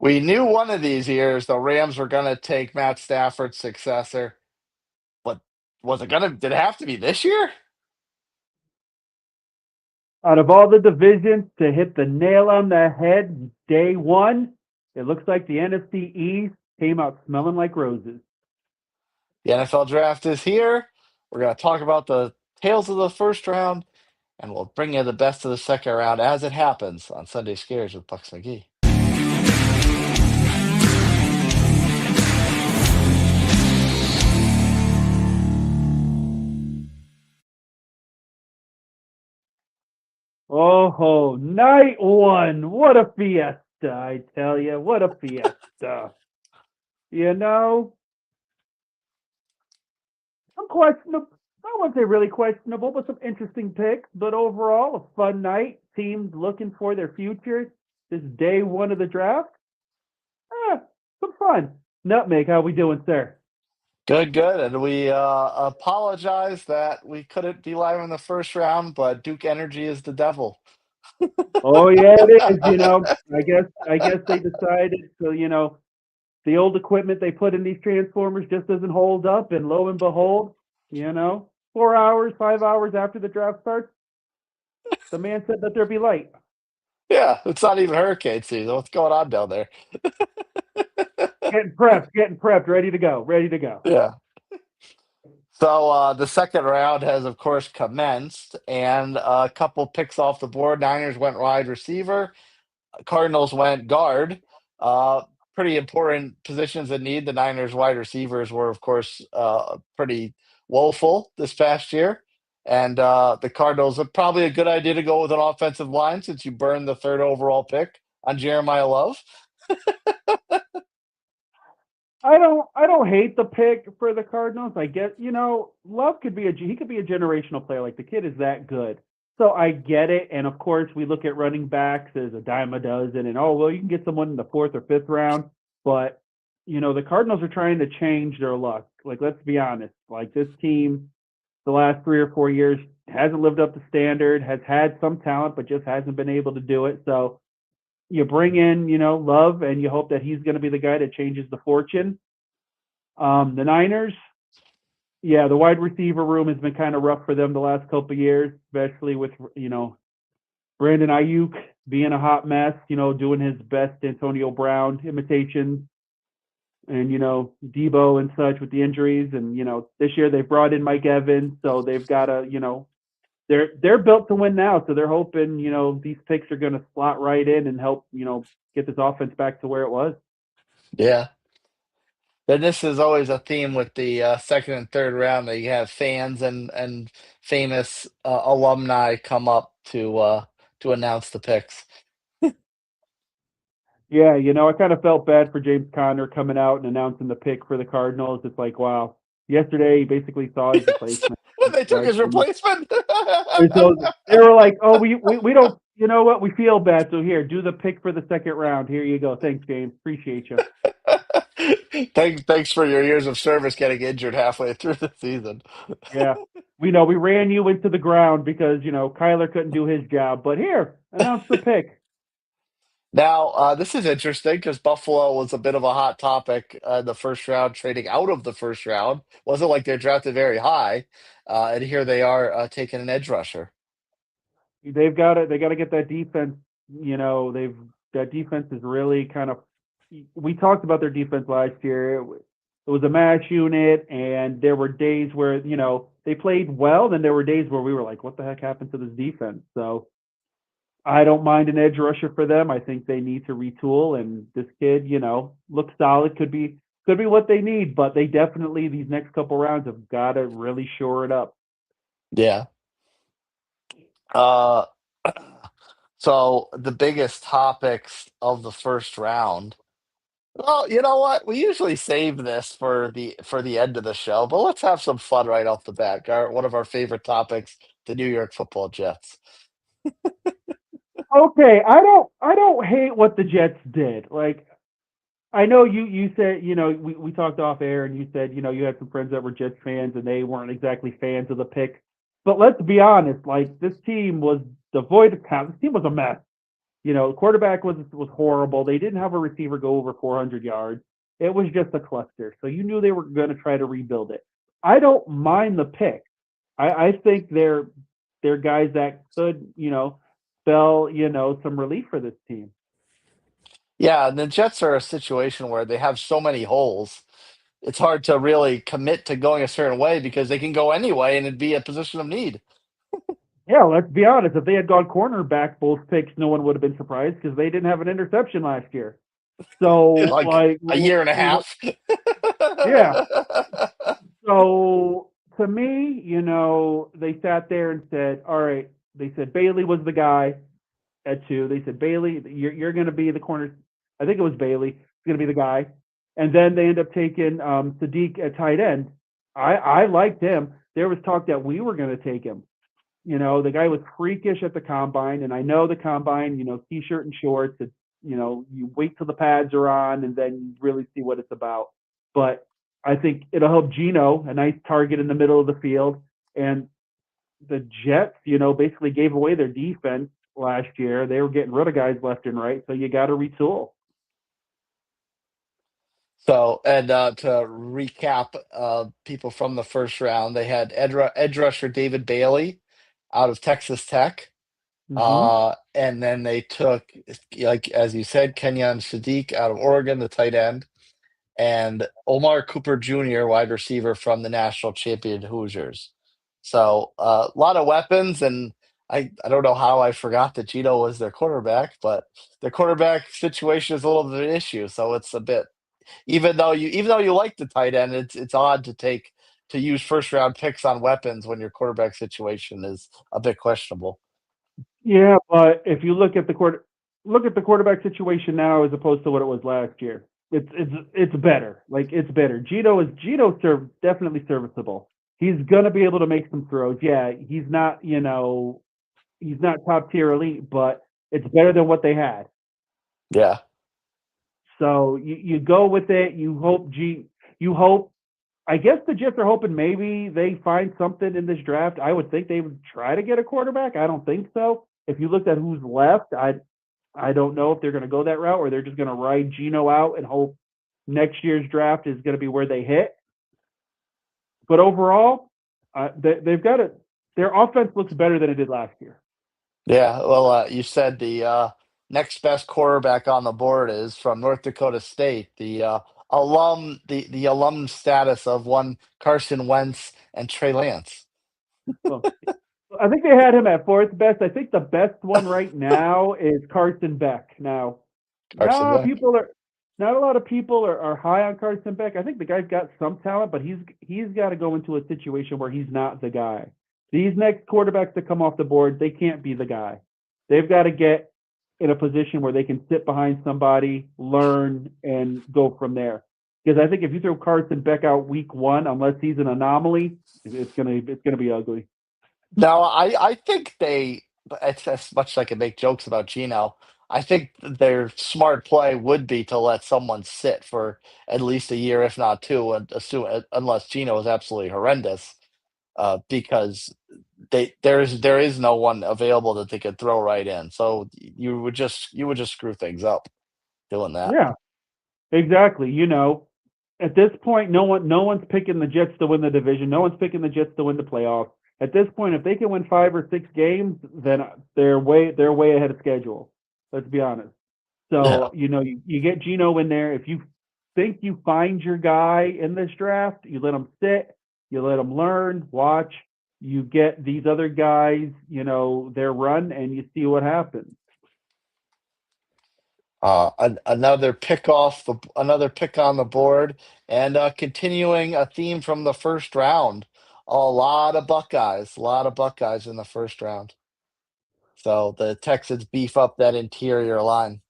We knew one of these years the Rams were going to take Matt Stafford's successor, but did it have to be this year? Out of all the divisions to hit the nail on the head day one, it looks like the NFC East came out smelling like roses. The NFL draft is here. We're going to talk about the tails of the first round, and we'll bring you the best of the second round as it happens on Sunday Scaries with Buccs McGee. Oh, night one. What a fiesta, I tell you. What a fiesta. You know, some questionable, I wouldn't say really questionable, but some interesting picks. But overall, a fun night. Teams looking for their future. This day one of the draft. Some fun. Nutmeg, how we doing, sir? Good, good. And we apologize that we couldn't be live in the first round, but Duke Energy is the devil. Oh yeah, it is. I guess they decided so. The old equipment they put in these transformers just doesn't hold up, and lo and behold, 4 hours, 5 hours after the draft starts, the man said that there be light. Yeah, it's not even hurricane season. What's going on down there? Getting prepped, ready to go. Yeah. So the second round has, of course, commenced, and a couple picks off the board. Niners went wide receiver. Cardinals went guard. Uh, Pretty important positions in need. The Niners wide receivers were, of course, pretty woeful this past year. And the Cardinals are probably a good idea to go with an offensive line since you burned the third overall pick on Jeremiah Love. I don't hate the pick for the Cardinals. I guess Love could be he could be a generational player. Like the kid is that good. So I get it. And of course, we look at running backs as a dime a dozen, and you can get someone in the fourth or fifth round. But the Cardinals are trying to change their luck. Like let's be honest. Like this team, the last 3 or 4 years hasn't lived up to standard. Has had some talent, but just hasn't been able to do it. So you bring in, Love, and you hope that he's going to be the guy that changes the fortune. The Niners, yeah, the wide receiver room has been kind of rough for them the last couple of years, especially with Brandon Ayuk being a hot mess, doing his best Antonio Brown imitations, and Debo and such with the injuries, and this year they brought in Mike Evans, so they've got to they're built to win now, so they're hoping these picks are going to slot right in and help get this offense back to where it was. Yeah. Then this is always a theme with the second and third round that you have fans and famous alumni come up to announce the picks. Yeah, I kind of felt bad for James Conner coming out and announcing the pick for the Cardinals. It's like, wow. Yesterday, he basically saw his Yes. replacement. They took Right? his replacement. And so they were like, oh, we don't, you know what? We feel bad. So here, do the pick for the second round. Here you go. Thanks, James. Appreciate you. Thanks for your years of service getting injured halfway through the season. Yeah. We know we ran you into the ground because, Kyler couldn't do his job. But here, announce the pick. Now, this is interesting because Buffalo was a bit of a hot topic in the first round, trading out of the first round. Wasn't like they're drafted very high, and here they are taking an edge rusher. They got to get that defense. That defense is really kind of. We talked about their defense last year. It was a mash unit, and there were days where they played well. Then there were days where we were like, "What the heck happened to this defense?" So I don't mind an edge rusher for them. I think they need to retool, and this kid, looks solid. Could be what they need, but they definitely these next couple rounds have got to really shore it up. Yeah. Uh, so the biggest topics of the first round. Well, you know what? We usually save this for the end of the show, but let's have some fun right off the bat. One of our favorite topics, the New York Football Jets. Okay, I don't hate what the Jets did. Like I know you said, we talked off air and you said, you had some friends that were Jets fans and they weren't exactly fans of the pick. But let's be honest, like this team was devoid of talent. This team was a mess. The quarterback was horrible. They didn't have a receiver go over 400 yards. It was just a cluster. So you knew they were going to try to rebuild it. I don't mind the pick. I think they're guys that could, spell, some relief for this team. Yeah, and the Jets are a situation where they have so many holes. It's hard to really commit to going a certain way because they can go anyway and it'd be a position of need. Yeah, let's be honest. If they had gone cornerback both picks, no one would have been surprised because they didn't have an interception last year. So, Like a year and a half. yeah. So to me, they sat there and said, all right, they said Bailey was the guy at 2. They said, Bailey, you're going to be the corner. I think it was Bailey. He's going to be the guy. And then they end up taking Sadiq at tight end. I liked him. There was talk that we were going to take him. The guy was freakish at the combine, and I know the combine, t-shirt and shorts. It's, you wait till the pads are on and then you really see what it's about. But I think it'll help Geno, a nice target in the middle of the field. And the Jets, basically gave away their defense last year. They were getting rid of guys left and right, so you got to retool. So, and to recap, people from the first round, they had edge rusher David Bailey out of Texas Tech. Mm-hmm. And then they took, like as you said, Kenyon Sadiq out of Oregon, the tight end, and Omar Cooper Jr., wide receiver from the national champion Hoosiers. So a lot of weapons, and I don't know how I forgot that Gino was their quarterback, but their quarterback situation is a little bit of an issue. So it's a bit, even though you like the tight end, it's odd to use first round picks on weapons when your quarterback situation is a bit questionable. Yeah, but if you look at the quarterback situation now as opposed to what it was last year, it's better. Like it's better. Gino definitely serviceable. He's gonna be able to make some throws. Yeah, he's not he's not top tier elite, but it's better than what they had. Yeah. So you go with it. You hope. I guess the Jets are hoping maybe they find something in this draft. I would think they would try to get a quarterback. I don't think so. If you looked at who's left, I don't know if they're going to go that route or they're just going to ride Geno out and hope next year's draft is going to be where they hit. But overall, they've got it. Their offense looks better than it did last year. Yeah, well, you said the next best quarterback on the board is from North Dakota State, the alum status of one Carson Wentz and Trey Lance. Well, I think they had him at fourth best. I think the best one right now is Carson Beck. Now, Carson not Wentz. people are not a lot of people are high on Carson Beck. I think the guy's got some talent, but he's got to go into a situation where he's not the guy. These next quarterbacks that come off the board, they can't be the guy. They've got to get in a position where they can sit behind somebody, learn, and go from there. Because I think if you throw Carson Beck out week 1, unless he's an anomaly, it's gonna be ugly. Now, I think it's as much as I can make jokes about Gino. I think their smart play would be to let someone sit for at least a year, if not two, and unless Gino is absolutely horrendous, because there is no one available that they could throw right in. So you would just screw things up doing that. Yeah, exactly. At this point, no one's picking the Jets to win the division. No one's picking the Jets to win the playoffs. At this point, if they can win 5 or 6 games, then they're way ahead of schedule. Let's be honest. Yeah. So you get Geno in there. If you think you find your guy in this draft, you let him sit, you let him learn, watch. You get these other guys, their run, and you see what happens. Another pick on the board, and continuing a theme from the first round. A lot of Buckeyes in the first round. So the Texans beef up that interior line.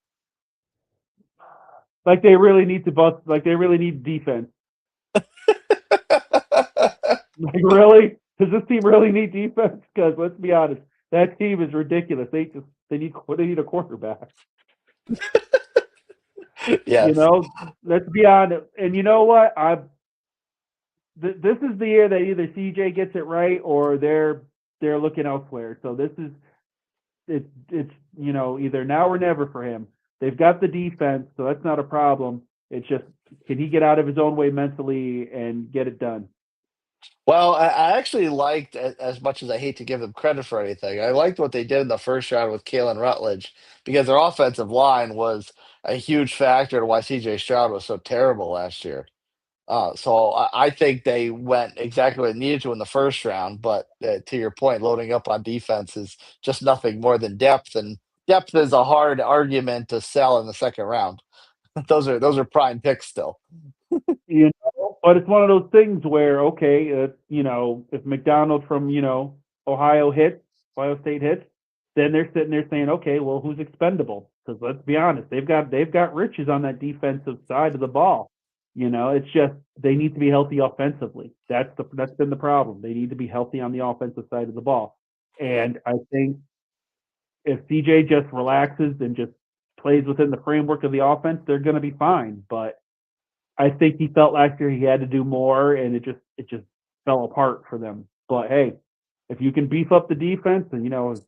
Like they really need to bust. Like they really need defense. Like really? Does this team really need defense? Because let's be honest, that team is ridiculous. They need a quarterback. Yes. Let's be honest. And you know what? This is the year that either CJ gets it right or they're looking elsewhere. So this is it's either now or never for him. They've got the defense, so that's not a problem. It's just, can he get out of his own way mentally and get it done? Well, I actually liked, as much as I hate to give them credit for anything, I liked what they did in the first round with Kalen Rutledge because their offensive line was a huge factor to why CJ Stroud was so terrible last year. So I think they went exactly what they needed to in the first round. But to your point, loading up on defense is just nothing more than depth, and depth is a hard argument to sell in the second round. Those are prime picks still. But it's one of those things where, okay, if McDonald from Ohio Ohio State hits, then they're sitting there saying, okay, well, who's expendable? Because let's be honest, they've got riches on that defensive side of the ball. It's just they need to be healthy offensively. That's been the problem. They need to be healthy on the offensive side of the ball. And I think if CJ just relaxes and just plays within the framework of the offense, they're going to be fine. But I think he felt last year he had to do more, and it just fell apart for them. But hey, if you can beef up the defense, and the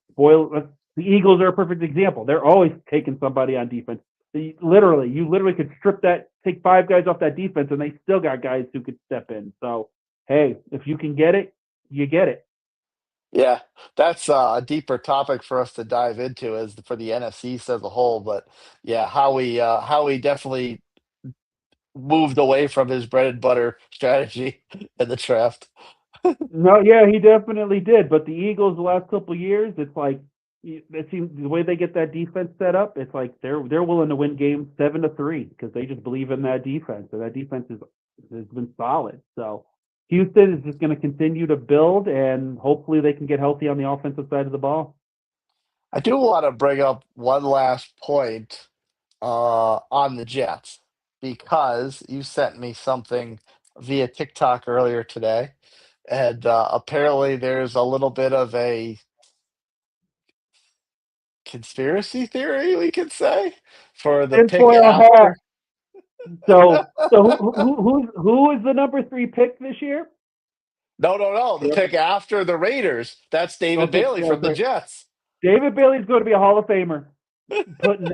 Eagles are a perfect example. They're always taking somebody on defense. You literally could take 5 guys off that defense, and they still got guys who could step in. So hey, if you can get it, you get it. Yeah, that's a deeper topic for us to dive into as for the NFC as a whole. But yeah, Howie definitely moved away from his bread and butter strategy in the draft. No, yeah, he definitely did. But the Eagles, the last couple of years, it's like it seems the way they get that defense set up, it's like they're willing to win games 7-3 because they just believe in that defense, and that defense has been solid. So Houston is just going to continue to build, and hopefully they can get healthy on the offensive side of the ball. I do want to bring up one last point on the Jets because you sent me something via TikTok earlier today, and apparently there's a little bit of a conspiracy theory, we could say, for the pick Tinfoil hat. after. So who is the number 3 pick this year? No. The pick after the Raiders. That's David Okay, Bailey from the Jets. David Bailey's going to be a Hall of Famer. Putting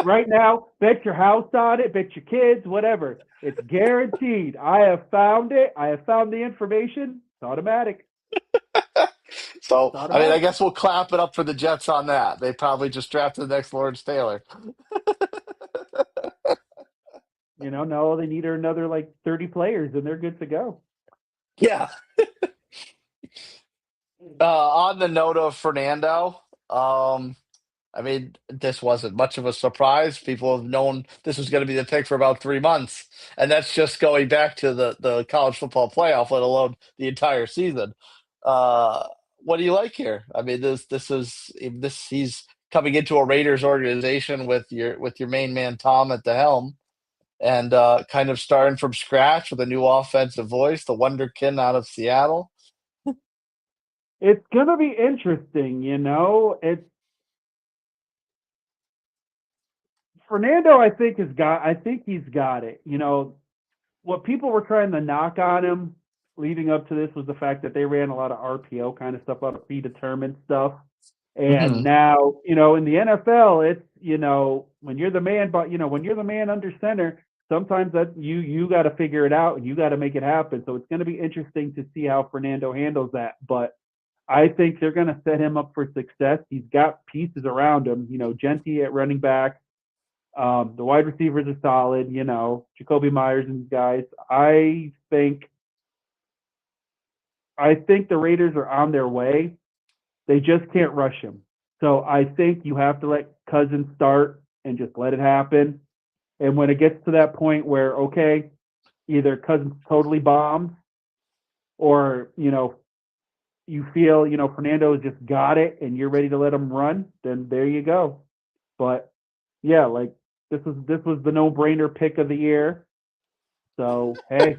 right now, bet your house on it, bet your kids, whatever. It's guaranteed. I have found it. I have found the information. It's automatic. So, It's I mean, I automatic. guess we'll clap it up for the Jets on that. They probably just drafted the next Lawrence Taylor. No, they need another like 30 players, and they're good to go. Yeah. On the note of Fernando, I mean, this wasn't much of a surprise. People have known this was going to be the pick for about 3 months, and that's just going back to the college football playoff, let alone the entire season. Uh, what do you like here? I mean, this he's coming into a Raiders organization with your main man Tom at the helm, and kind of starting from scratch with a new offensive voice, the Wonderkin out of Seattle. It's gonna be interesting. It's Fernando. I think he's got it. What people were trying to knock on him leading up to this was the fact that they ran a lot of RPO kind of stuff, a lot of predetermined stuff. And Hmm. now, in the NFL, it's, when you're the man, but when you're the man under center, sometimes that you got to figure it out and you got to make it happen. So it's going to be interesting to see how Fernando handles that. But I think they're going to set him up for success. He's got pieces around him, Genti at running back. The wide receivers are solid, Jacoby Myers and guys. I think the Raiders are on their way. They just can't rush him. So I think you have to let Cousins start and just let it happen. And when it gets to that point where, okay, either Cousins totally bombs or, you feel, Fernando has just got it and you're ready to let him run, then there you go. But yeah, like this was the no-brainer pick of the year. So hey,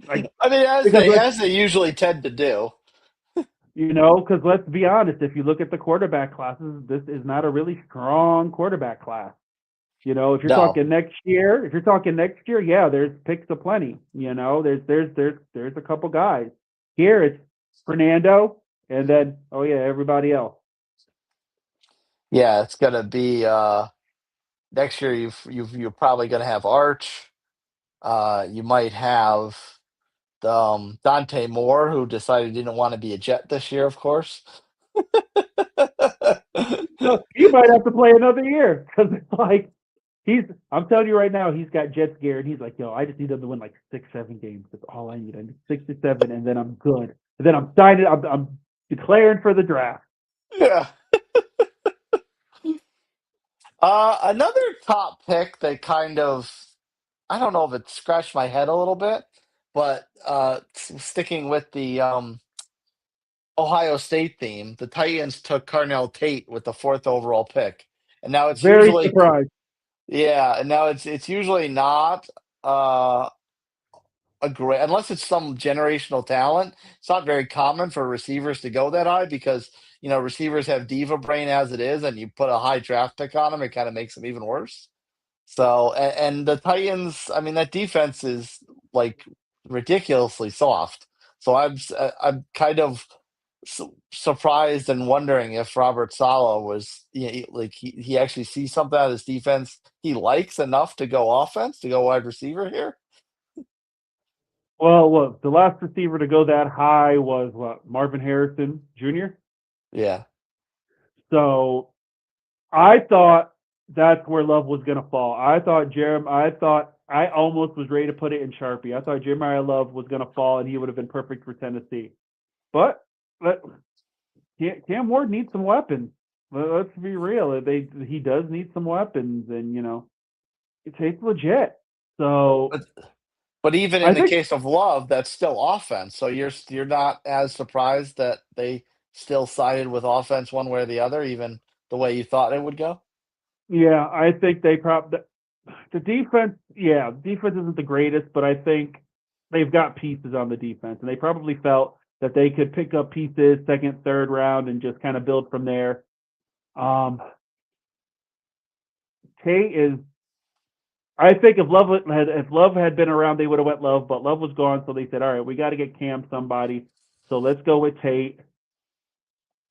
like I mean, as because they as they usually tend to do. because let's be honest, if you look at the quarterback classes, this is not a really strong quarterback class. If you're No. talking next year, yeah, there's picks aplenty. There's a couple guys. Here it's Fernando, and then everybody else. Yeah, it's gonna be next year. You're probably gonna have Arch. You might have Dante Moore, who decided he didn't want to be a Jet this year, of course. So he might have to play another year because it's like I'm telling you right now, he's got Jets gear, and he's like, yo, I just need them to win like 6, 7 games. That's all I need. I need 6 to 7, and then I'm good. And then I'm signing. I'm declaring for the draft. Yeah. Another top pick that kind of, I don't know if it scratched my head a little bit, but sticking with the Ohio State theme, the Titans took Carnell Tate with the fourth overall pick, and now it's Very usually, surprised. yeah, and now it's usually not uh, a great, unless it's some generational talent. It's not very common for receivers to go that high because receivers have diva brain as it is, and you put a high draft pick on them, it kind of makes them even worse. So, and the Titans, I mean, that defense is like ridiculously soft. So I'm kind of surprised and wondering if Robert Saleh was, like he actually sees something out of his defense he likes enough to go offense, to go wide receiver here. Well, look, the last receiver to go that high was what, Marvin Harrison Jr. Yeah. So I thought that's where Love was going to fall. I almost was ready to put it in Sharpie. I thought Jeremiah Love was going to fall, and he would have been perfect for Tennessee. But Cam Ward needs some weapons. Let's be real. He does need some weapons, and it's legit. So But but even in I the think, case of Love, that's still offense. So you're not as surprised that they still sided with offense one way or the other, even the way you thought it would go. yeah, I think they probably the defense. Yeah, defense isn't the greatest, but I think they've got pieces on the defense, and they probably felt that they could pick up pieces second, third round, and just kind of build from there. Um, Tate is. I think if Love had been around, they would have went Love, but Love was gone, so they said, all right, we got to get Cam somebody. So let's go with Tate.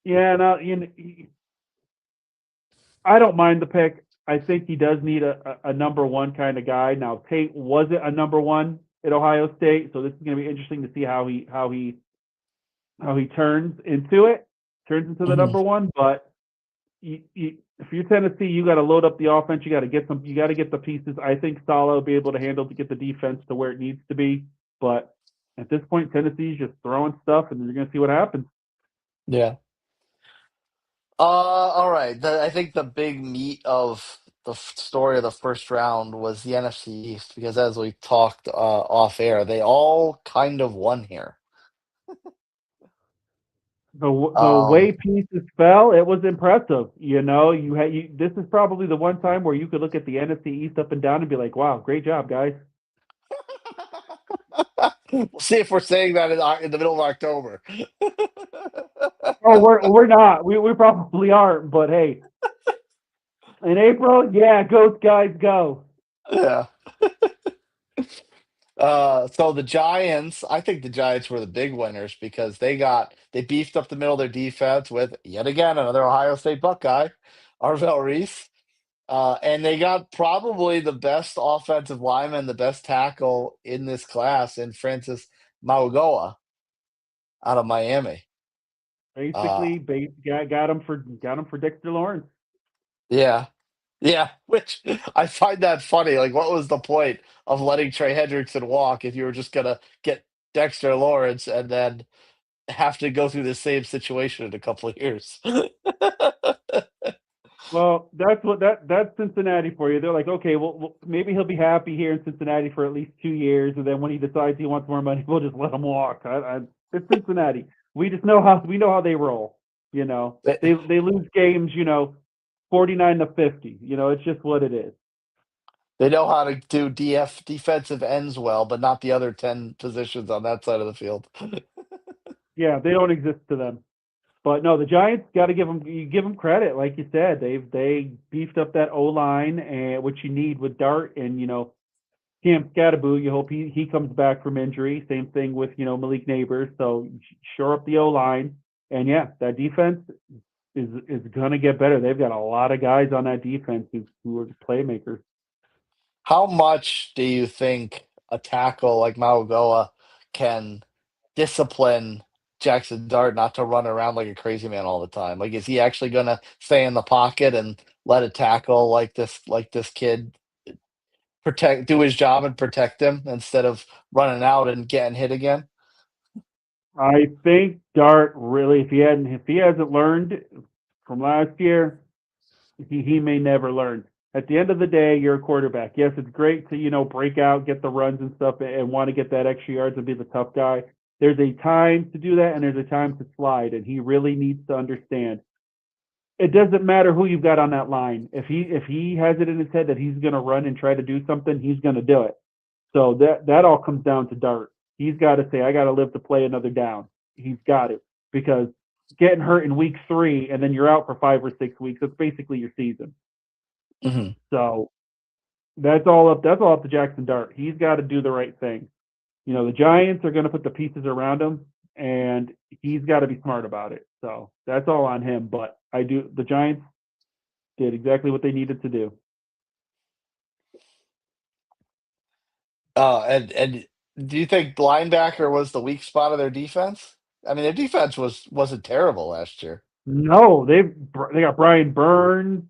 Yeah, no, I don't mind the pick. I think he does need a number one kind of guy. Now Tate wasn't a number one at Ohio State, so this is going to be interesting to see how he turns into the Mhm. number one. But if you're Tennessee, you got to load up the offense. You got to get the pieces. I think Saleh will be able to handle to get the defense to where it needs to be. But at this point, Tennessee's just throwing stuff, and you're going to see what happens. Yeah. All right. I think the big meat of the story of the first round was the NFC East because, as we talked off air, they all kind of won here. The way Um, pieces fell, it was impressive. This is probably the one time where you could look at the NFC East up and down and be like, "Wow, great job, guys." we'll see if we're saying that in the middle of October. Oh, we're not. We probably aren't. But hey, in April, yeah, go guys, go. Yeah. So the Giants, I think the Giants were the big winners because they beefed up the middle of their defense with yet again another Ohio State Buckeye, Arvell Reese. And they got probably the best offensive lineman, the best tackle in this class in Francis Mauigoa out of Miami. Uh, Basically, got him for Dexter Lawrence. yeah. Yeah. Which I find that funny. Like, what was the point of letting Trey Hendrickson walk if you were just going to get Dexter Lawrence and then have to go through the same situation in a couple of years? Well, that's Cincinnati for you. They're like, okay, well, maybe he'll be happy here in Cincinnati for at least 2 years, and then when he decides he wants more money, we'll just let him walk. It's Cincinnati. We know how they roll. they, They lose games, 49-50. It's just what it is. they know how to do defensive ends well, but not the other 10 positions on that side of the field. Yeah, they don't exist to them. But no, the Giants got to give them credit, like you said. They beefed up that O line, and which you need with Dart and Cam Scattaboo. You hope he comes back from injury. Same thing with Malik Neighbors. So shore up the O line, and yeah, that defense. is going to get better. They've got a lot of guys on that defense who are playmakers. How much do you think a tackle like Maugoa can discipline Jackson Dart not to run around like a crazy man all the time? Like, is he actually going to stay in the pocket and let a tackle like this kid do his job and protect him instead of running out and getting hit again? I think Dart really, if he hasn't learned from last year, he may never learn. At the end of the day, you're a quarterback. Yes, it's great to break out, get the runs and stuff, and want to get that extra yards and be the tough guy. There's a time to do that, and there's a time to slide, and he really needs to understand. It doesn't matter who you've got on that line. If he has it in his head that he's going to run and try to do something, he's going to do it. So that all comes down to Dart. He's got to say, I got to live to play another down. He's got it, because getting hurt in week 3 and then you're out for 5 or 6 weeks, that's basically your season. Mm-hmm. So that's all up to Jackson Dart. He's got to do the right thing. The Giants are going to put the pieces around him, and he's got to be smart about it. So that's all on him. But the Giants did exactly what they needed to do. And do you think linebacker was the weak spot of their defense? I mean, their defense wasn't terrible last year. No, they got Brian Burns,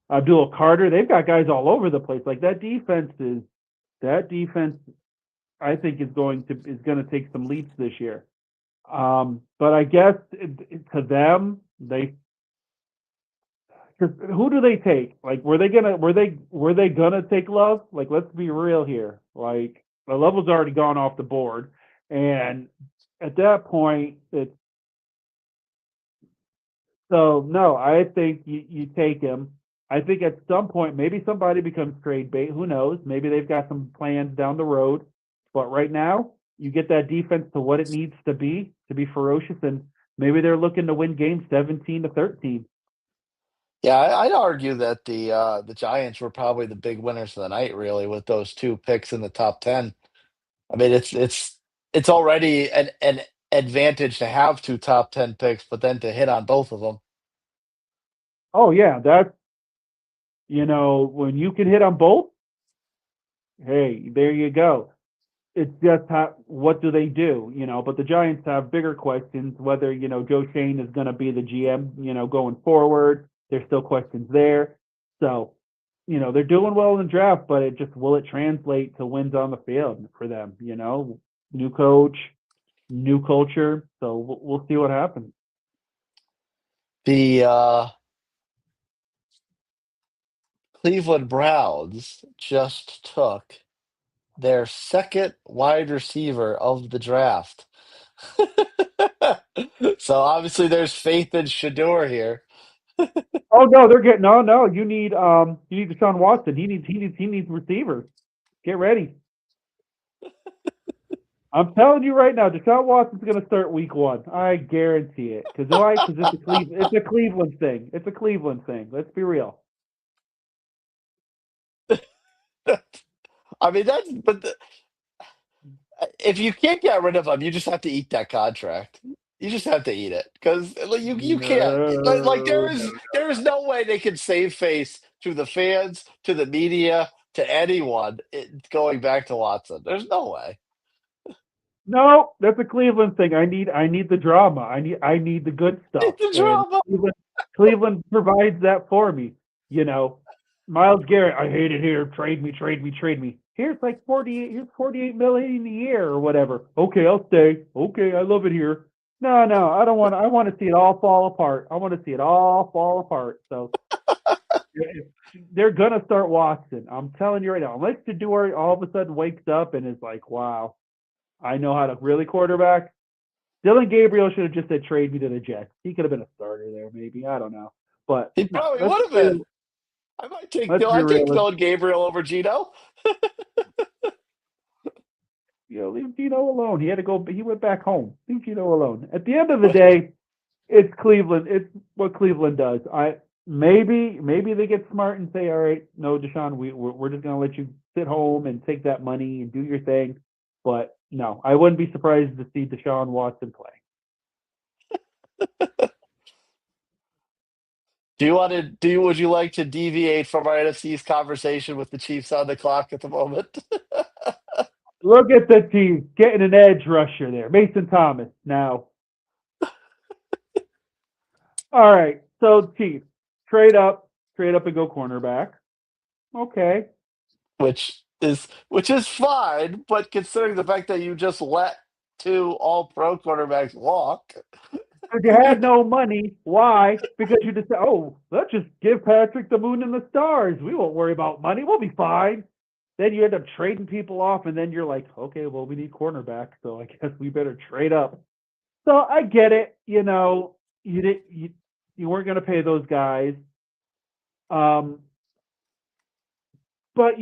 Abdul Carter. They've got guys all over the place. Like that defense, I think is going to take some leaps this year. But I guess to them, because who do they take? Like, were they gonna take Love? Like, let's be real here. Like, the Love was already gone off the board, and at that point, it's so no. I think you take him. I think at some point, maybe somebody becomes trade bait. Who knows? Maybe they've got some plans down the road. But right now, you get that defense to what it needs to be ferocious, and maybe they're looking to win games 17-13. Yeah, I'd argue that the Giants were probably the big winners of the night, really, with those 2 picks in the top 10. I mean, it's already an advantage to have 2 top 10 picks, but then to hit on both of them. Oh yeah, that's when you can hit on both. Hey, there you go. It's just what do they do? But the Giants have bigger questions. Whether Joe Shane is going to be the GM, going forward. There's still questions there. So, they're doing well in the draft, but will it translate to wins on the field for them? New coach, new culture. So we'll see what happens. The Cleveland Browns just took their second wide receiver of the draft. So obviously there's faith in Shador here. Oh no, they're getting no. You need Deshaun Watson. He needs receivers. Get ready. I'm telling you right now, Deshaun Watson's going to start week 1. I guarantee it. Because why? Because it's a Cleveland thing. It's a Cleveland thing. Let's be real. I mean, if you can't get rid of him, you just have to eat that contract. You just have to eat it because you can't. Like No, there is no way they can save face to the fans, to the media, to anyone going back to Watson. There's no way. no, that's a Cleveland thing. I need the drama. I need the good stuff, It's the and drama. Cleveland provides that for me. Myles Garrett, I hate it here. Trade me, trade me, trade me. Here's like 48. Here's 48 million a year or whatever. Okay, I'll stay. Okay, I love it here. No, I don't want. I want to see it all fall apart. I want to see it all fall apart. So they're gonna start Watson. I'm telling you right now. Unless Shador all of a sudden wakes up and is like, "Wow, I know how to really quarterback." Dylan Gabriel should have just said, "Trade me to the Jets." He could have been a starter there, maybe. I don't know, but He no. probably would have been. Let's be I take realistic. Dylan Gabriel over Gino. Leave Gino alone. He had to go. He went back home. Leave Gino alone. At the end of the day, it's Cleveland. It's what Cleveland does. Maybe they get smart and say, all right, no, Deshaun, we're just going to let you sit home and take that money and do your thing. But no, I wouldn't be surprised to see Deshaun Watson play. Would you like to deviate from our NFC's conversation with the Chiefs on the clock at the moment? Look at the team getting an edge rusher there, Mason Thomas. Now, all right. So Chiefs trade up and go cornerback. Okay. Which is fine, but considering the fact that you just let two all pro quarterbacks walk. Because you had no money. Why? Because you just said, oh, let's just give Patrick the moon and the stars. We won't worry about money. We'll be fine. Then you end up trading people off, and then you're like, okay, well, we need cornerback, so I guess we better trade up. So I get it. You did you weren't going to pay those guys. Um, but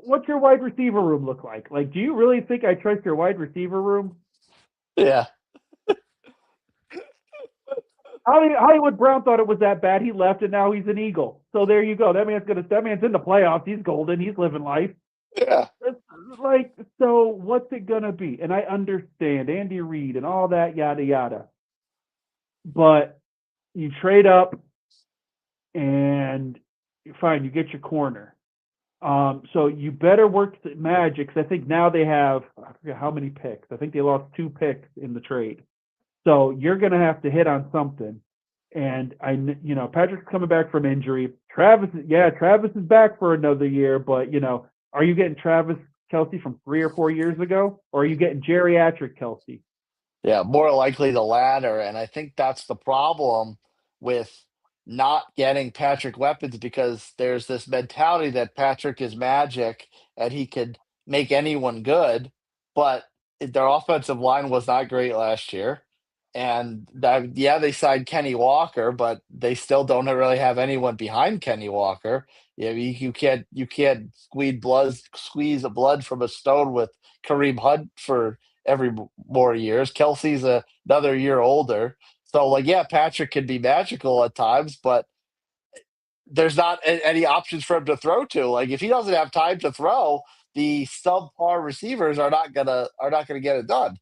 what's your wide receiver room look like? Like, do you really think I trust your wide receiver room? Yeah. Hollywood Brown thought it was that bad. He left, and now he's an Eagle. So there you go. That man's in the playoffs. He's golden. He's living life. Yeah. Like, so what's it gonna be? And I understand Andy Reid and all that, yada yada. But you trade up, and fine, you get your corner. So you better work the magic, because I think now they have, I forget how many picks. I think they lost 2 picks in the trade. So you're going to have to hit on something. And Patrick's coming back from injury. Travis is back for another year, but are you getting Travis Kelce from 3 or 4 years ago, or are you getting geriatric Kelce? Yeah, more likely the latter. And I think that's the problem with not getting Patrick weapons, because there's this mentality that Patrick is magic and he could make anyone good. But their offensive line was not great last year. And yeah, they signed Kenny Walker, but they still don't really have anyone behind Kenny Walker. You can't squeeze a blood from a stone with Kareem Hunt for every more years. Kelsey's another year older. So, like, yeah, Patrick can be magical at times, but there's not any options for him to throw to. Like, if he doesn't have time to throw, the subpar receivers are not gonna get it done.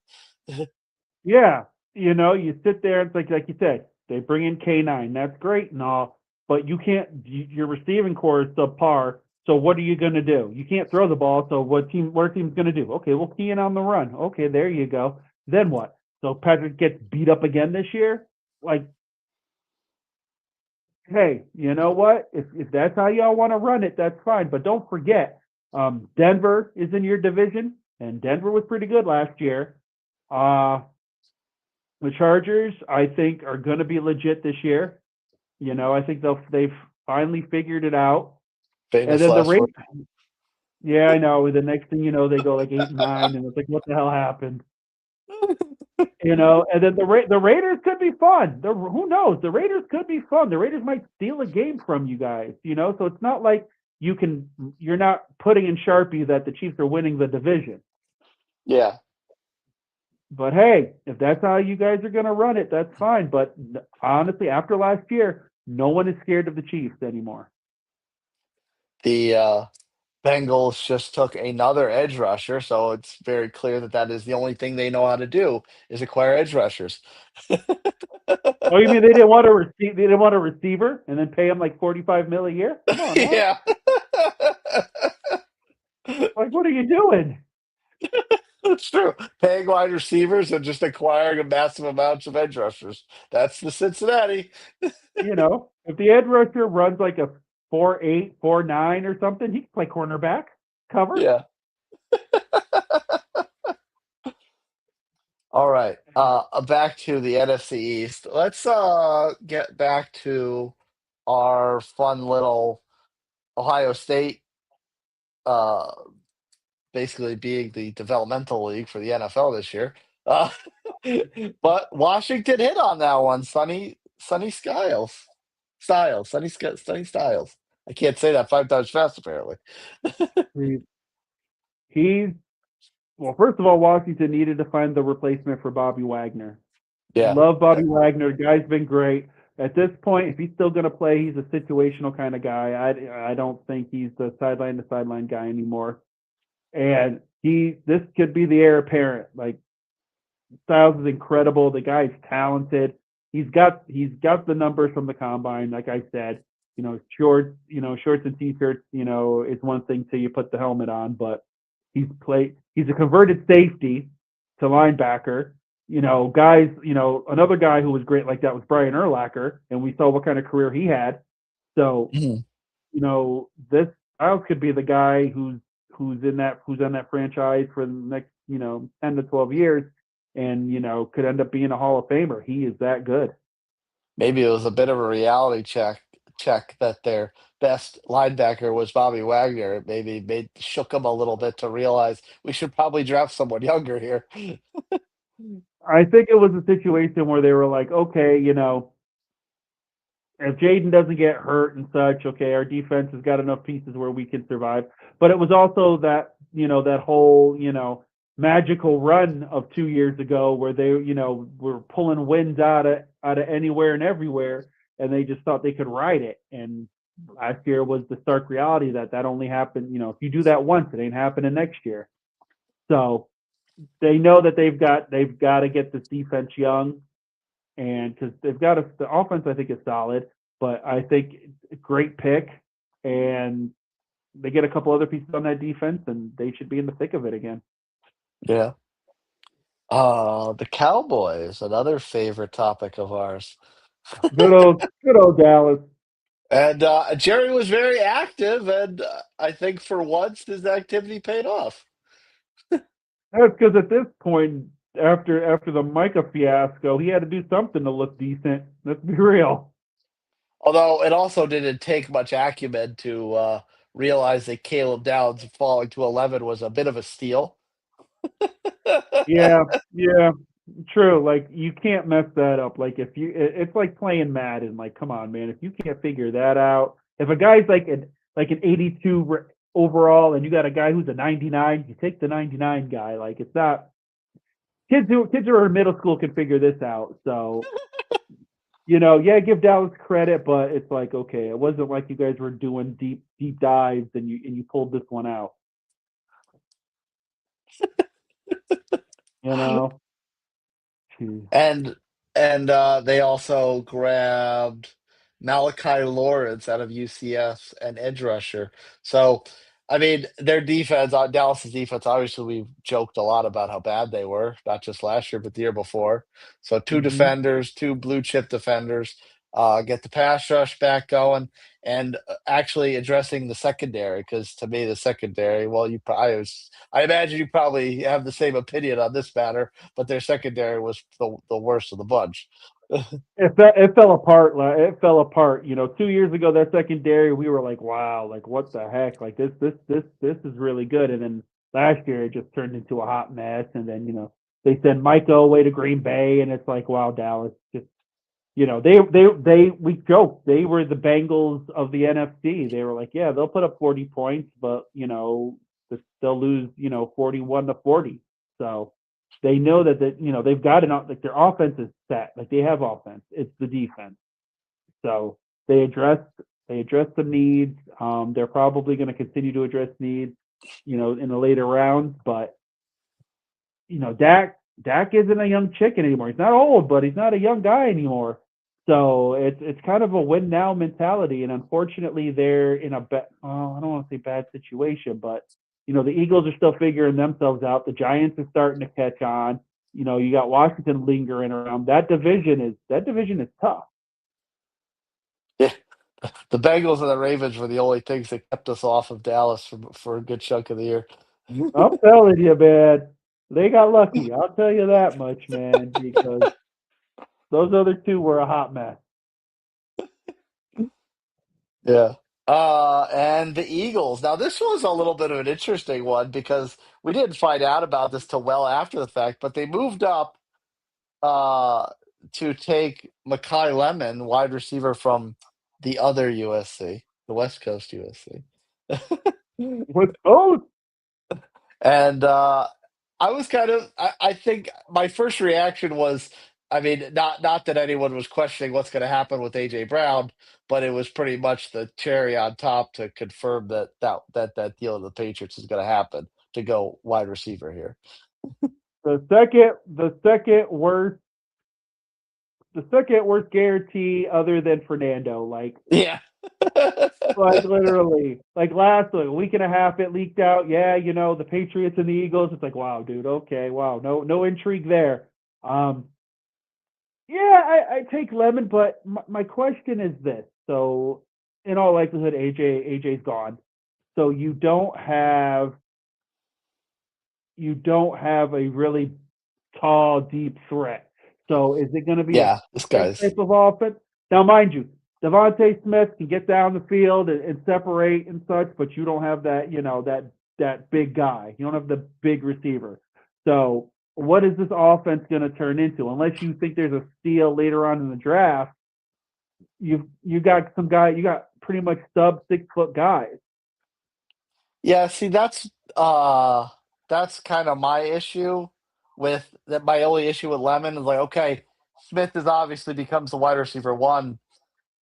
Yeah, you sit there and it's like you said, they bring in K9. That's great and all, but you can't. Your receiving core is subpar. So what are you going to do? You can't throw the ball. So what are teams going to do? Okay, we'll key in on the run. Okay, there you go. Then what? So Patrick gets beat up again this year. Like, hey, you know what? If that's how y'all want to run it, that's fine. But don't forget, Denver is in your division, and Denver was pretty good last year. Uh, the Chargers, I think, are going to be legit this year. I think they've finally figured it out. And Famous then the last word. Raiders, yeah, I know. The next thing you know, they go like 8-9, and it's like, what the hell happened? And then the Raiders could be fun. Who knows? The Raiders could be fun. The Raiders might steal a game from you guys. So it's not like you're not putting in Sharpie that the Chiefs are winning the division. Yeah. But hey, if that's how you guys are going to run it, that's fine. But honestly, after last year, no one is scared of the Chiefs anymore. The Bengals just took another edge rusher, so it's very clear that is the only thing they know how to do, is acquire edge rushers. Oh, you mean they didn't want They didn't want a receiver and then pay him like $45 million a year? Come on now. Yeah. Like, what are you doing? That's true. Paying wide receivers and just acquiring a massive amounts of edge rushers. That's the Cincinnati. If the edge rusher runs like a 4.8, 4.9 or something, he can play cornerback, cover. Yeah. All right. Back to the NFC East. Let's get back to our fun little Ohio State, uh, basically being the developmental league for the NFL this year. Uh, but Washington hit on that one. Sunny Sunny Styles. I can't say that 5 times fast, apparently. He's Well, first of all, Washington needed to find the replacement for Bobby Wagner. Yeah. Love Bobby Wagner. Guy's been great. At this point, if he's still going to play, he's a situational kind of guy. I don't think he's the sideline to sideline guy anymore. And this could be the heir apparent. Like, Styles is incredible. The guy's talented. he's got the numbers from the combine. Like I said, shorts and t-shirts, is one thing till you put the helmet on, but he's a converted safety to linebacker. Guys, another guy who was great like that was Brian Urlacher, and we saw what kind of career he had. So, Mhm. this Styles could be the guy who's on that franchise for the next, 10 to 12 years, and could end up being a Hall of Famer. He is that good. Maybe it was a bit of a reality check that their best linebacker was Bobby Wagner. It maybe shook him a little bit to realize we should probably draft someone younger here. I think it was a situation where they were like, okay, if Jaden doesn't get hurt and such, okay, our defense has got enough pieces where we can survive. But it was also that, that whole, magical run of 2 years ago where they, were pulling wins out of anywhere and everywhere, and they just thought they could ride it. And last year was the stark reality that only happened, if you do that once, it ain't happening next year. So they know that they've got to get this defense young, and because the offense I think is solid, but I think a great pick, and they get a couple other pieces on that defense, and they should be in the thick of it again. Yeah. The Cowboys, another favorite topic of ours. Good old Dallas. And Jerry was very active, and I think for once his activity paid off. That's because at this point, after the Micah fiasco, he had to do something to look decent. Let's be real. Although it also didn't take much acumen to realize that Caleb Downs falling to 11 was a bit of a steal. Yeah, yeah, true. Like you can't mess that up. Like it's like playing Madden. Like, come on, man. If you can't figure that out, if a guy's like an 82 overall, and you got a guy who's a 99, you take the 99 guy. Like it's not kids who are in middle school can figure this out. So yeah, give Dallas credit, but it's like okay, it wasn't like you guys were doing deep dives and you pulled this one out. You know. Jeez. And they also grabbed Malachi Lawrence out of UCF, and edge rusher. So, I mean, their defense, Dallas's defense, obviously we've joked a lot about how bad they were, not just last year, but the year before. So two Mm-hmm. defenders, two blue chip defenders, get the pass rush back going, and actually addressing the secondary, because to me, the secondary, well, I imagine you probably have the same opinion on this matter, but their secondary was the worst of the bunch. It fell apart. Like, it fell apart. 2 years ago, that secondary, we were like, wow, like what the heck? Like this is really good. And then last year, it just turned into a hot mess. And then they send Micah away to Green Bay, and it's like, wow, Dallas just they we joked they were the Bengals of the NFC. They were like, yeah, they'll put up 40 points, but they'll lose 41-40. So they know that they've got it on, like their offense is set. Like they have offense. It's the defense. So they address the needs. They're probably going to continue to address needs, in the later rounds. But Dak isn't a young chicken anymore. He's not old, but he's not a young guy anymore. So it's kind of a win now mentality, and unfortunately, they're in I don't want to say bad situation, but the Eagles are still figuring themselves out. The Giants are starting to catch on. You got Washington lingering around. That division is tough. Yeah, the Bengals and the Ravens were the only things that kept us off of Dallas for a good chunk of the year. I'm telling you, man, they got lucky. I'll tell you that much, man, because those other two were a hot mess. Yeah. And the Eagles. Now, this was a little bit of an interesting one because we didn't find out about this till well after the fact, but they moved up uh, to take Makai Lemon, wide receiver from the other USC, the West Coast USC. With both. And I was I think my first reaction was, I mean, not that anyone was questioning what's going to happen with AJ Brown, but it was pretty much the cherry on top to confirm that deal with the Patriots is going to happen to go wide receiver here. The second worst second worst guarantee other than Fernando. Yeah. Literally, last a week and a half, it leaked out. Yeah, the Patriots and the Eagles. It's like, wow, dude. Okay, wow, no intrigue there. Yeah, I take Lemon, but my question is this. So, in all likelihood, AJ's gone. So you don't have a really tall, deep threat. So is it going to be a Yeah, this different guy's. type of offense? Now, mind you, Devontae Smith can get down the field and separate and such, but you don't have that, that big guy. You don't have the big receiver. So what is this offense going to turn into? Unless you think there's a steal later on in the draft, you got some guy, you got pretty much sub 6 foot guys. Yeah, see, that's kind of my issue with that. My only issue with Lemon is like, okay, Smith is obviously becomes the wide receiver one,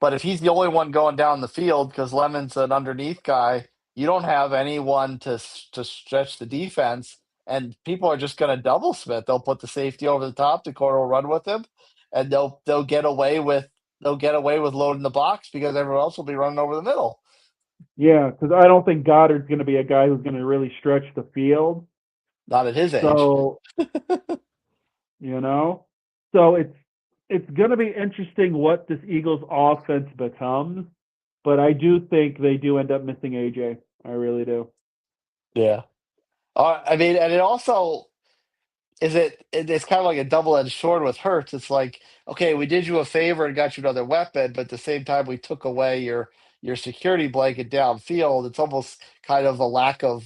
but if he's the only one going down the field because Lemon's an underneath guy, you don't have anyone to stretch the defense, and people are just going to double Smith. They'll put the safety over the top. The corner will run with him, and they'll get away with loading the box because everyone else will be running over the middle. Yeah, because I don't think Goddard's going to be a guy who's going to really stretch the field. Not at his age. So, you know, so it's going to be interesting what this Eagles offense becomes, but I do think they do end up missing AJ. I really do. Yeah. I mean, and it also it's kind of like a double-edged sword with Hurts. It's like, okay, we did you a favor and got you another weapon, but at the same time, we took away your security blanket downfield. It's almost kind of a lack of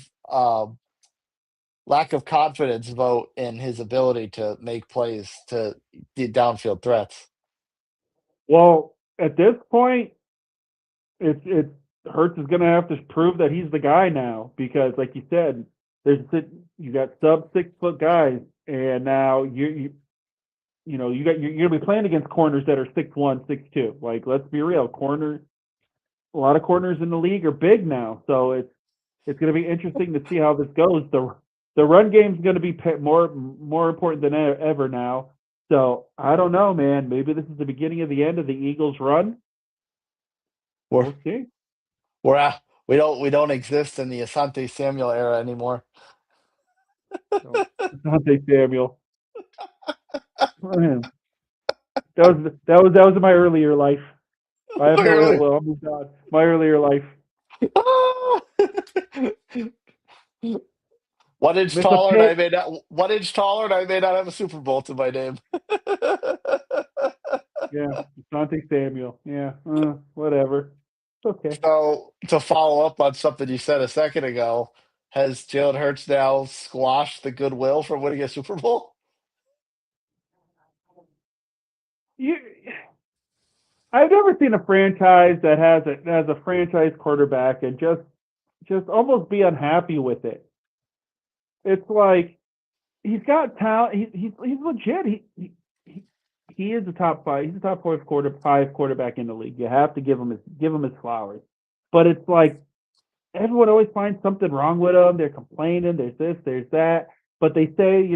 confidence vote in his ability to make plays to the downfield threats. Well, at this point, it's Hurts is going to have to prove that he's the guy now because, like you said, you got sub 6 foot guys, and now you're gonna be playing against corners that are 6'1", 6'2". Like, let's be real, a lot of corners in the league are big now, so it's gonna be interesting to see how this goes. The run game's gonna be more important than ever now. So I don't know, man. Maybe this is the beginning of the end of the Eagles' run. We're We'll see. we don't exist in the Asante Samuel era anymore. So, Dante Samuel. Man, that was in my earlier life. I have no ill will. I'm moved on. My earlier life. One inch Miss a taller, and I pit. may not 1 inch taller, and I may not have a Super Bowl to my name. Yeah, Dante Samuel. Yeah, whatever. Okay. So to follow up on something you said a second ago, has Jalen Hurts now squashed the goodwill from winning a Super Bowl? You, I've never seen a franchise that has a franchise quarterback and just almost be unhappy with it. It's like he's got talent. He's legit. He is the top five. He's the top five quarterback in the league. You have to give him his flowers. But it's like everyone always finds something wrong with him. They're complaining. There's this. There's that. But they say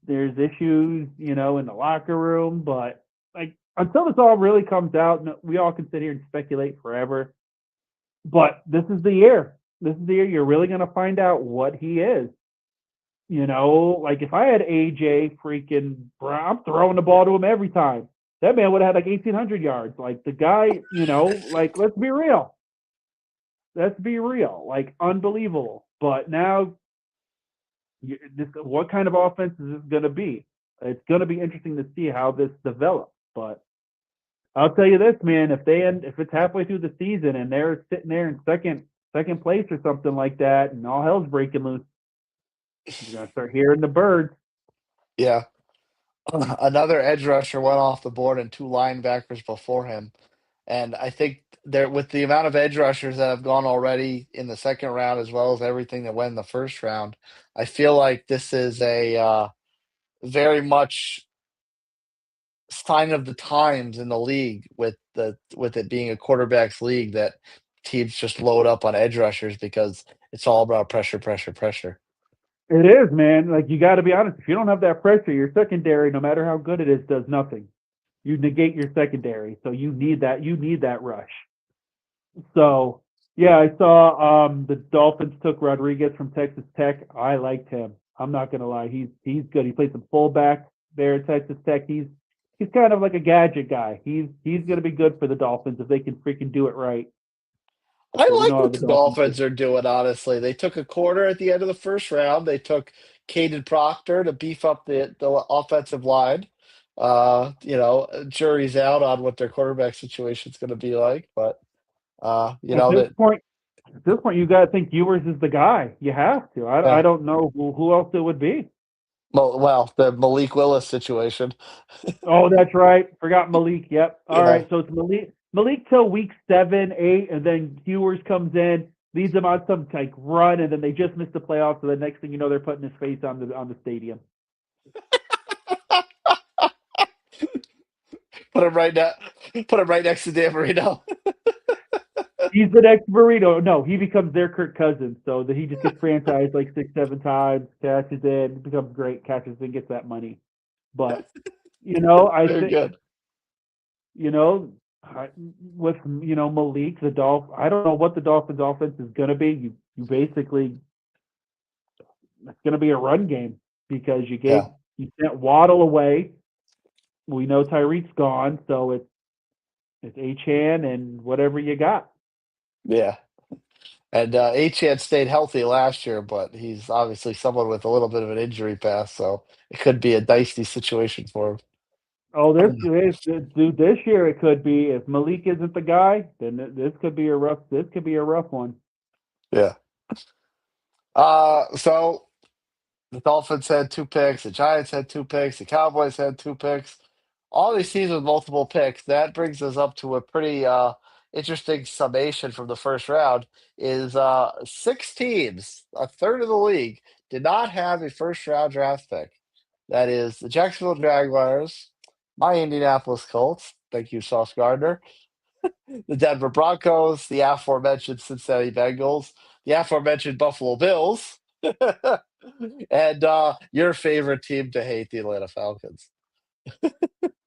there's issues in the locker room. But like until this all really comes out, we all can sit here and speculate forever. But this is the year. This is the year you're really going to find out what he is. Like if I had AJ freaking Brown, I'm throwing the ball to him every time. That man would have had like 1,800 yards. Like the guy, like let's be real. Let's be real. Like unbelievable. But now, what kind of offense is this going to be? It's going to be interesting to see how this develops. But I'll tell you this, man. If it's halfway through the season and they're sitting there in second place or something like that, and all hell's breaking loose, you're gonna start hearing the birds. Yeah. Another edge rusher went off the board and two linebackers before him. And I think there, with the amount of edge rushers that have gone already in the second round, as well as everything that went in the first round, I feel like this is a very much sign of the times in the league with it being a quarterbacks league that teams just load up on edge rushers because it's all about pressure, pressure, pressure. It is, man. Like you got to be honest. If you don't have that pressure, your secondary, no matter how good it is, does nothing. You negate your secondary, so you need that. You need that rush. So yeah, I saw the Dolphins took Rodriguez from Texas Tech. I liked him. I'm not gonna lie, he's good. He played some fullback there at Texas Tech. He's kind of like a gadget guy. He's gonna be good for the Dolphins if they can freaking do it right. I But we like know how what the the Dolphins do. Dolphins are doing, honestly. They took a corner at the end of the first round. They took Caden Proctor to beef up the offensive line. Jury's out on what their quarterback situation is going to be like, but At this that point, you got to think Ewers is the guy. You have to. I uh, don't know who else it would be. the Malik Willis situation. Oh, that's right. Forgot Malik. Yep. All Yeah, right. So it's Malik till week 7, 8, and then Hewers comes in, leads them on some like run, and then they just miss the playoffs. So the next thing you know, they're putting his face on the stadium. put him right now. Put him right next to Dan Marino. He's the next burrito. No, he becomes their Kirk Cousins. So that he just gets franchised like 6, 7 times, cashes in, becomes great, cashes in, gets that money. But I Very think good. you know, with Malik, the I don't know what the Dolphins' offense is going to be. You basically it's going to be a run game because Yeah, you sent Waddle away. We know Tyreek's gone, so it's Achan and whatever you got. yeah. And Achane stayed healthy last year, but he's obviously someone with a little bit of an injury past, so it could be a dicey situation for Oh, him. this year it could be if Malik isn't the guy, then this could be a rough one. Yeah. So the Dolphins had 2 picks, the Giants had 2 picks, the Cowboys had 2 picks. All these teams with multiple picks. That brings us up to a pretty interesting summation from the first round. Is 6 teams, a third of the league, did not have a first round draft pick. That is the Jacksonville Jaguars, my Indianapolis Colts. Thank you, Sauce Gardner. The Denver Broncos, the aforementioned Cincinnati Bengals, the aforementioned Buffalo Bills, and your favorite team to hate, the Atlanta Falcons.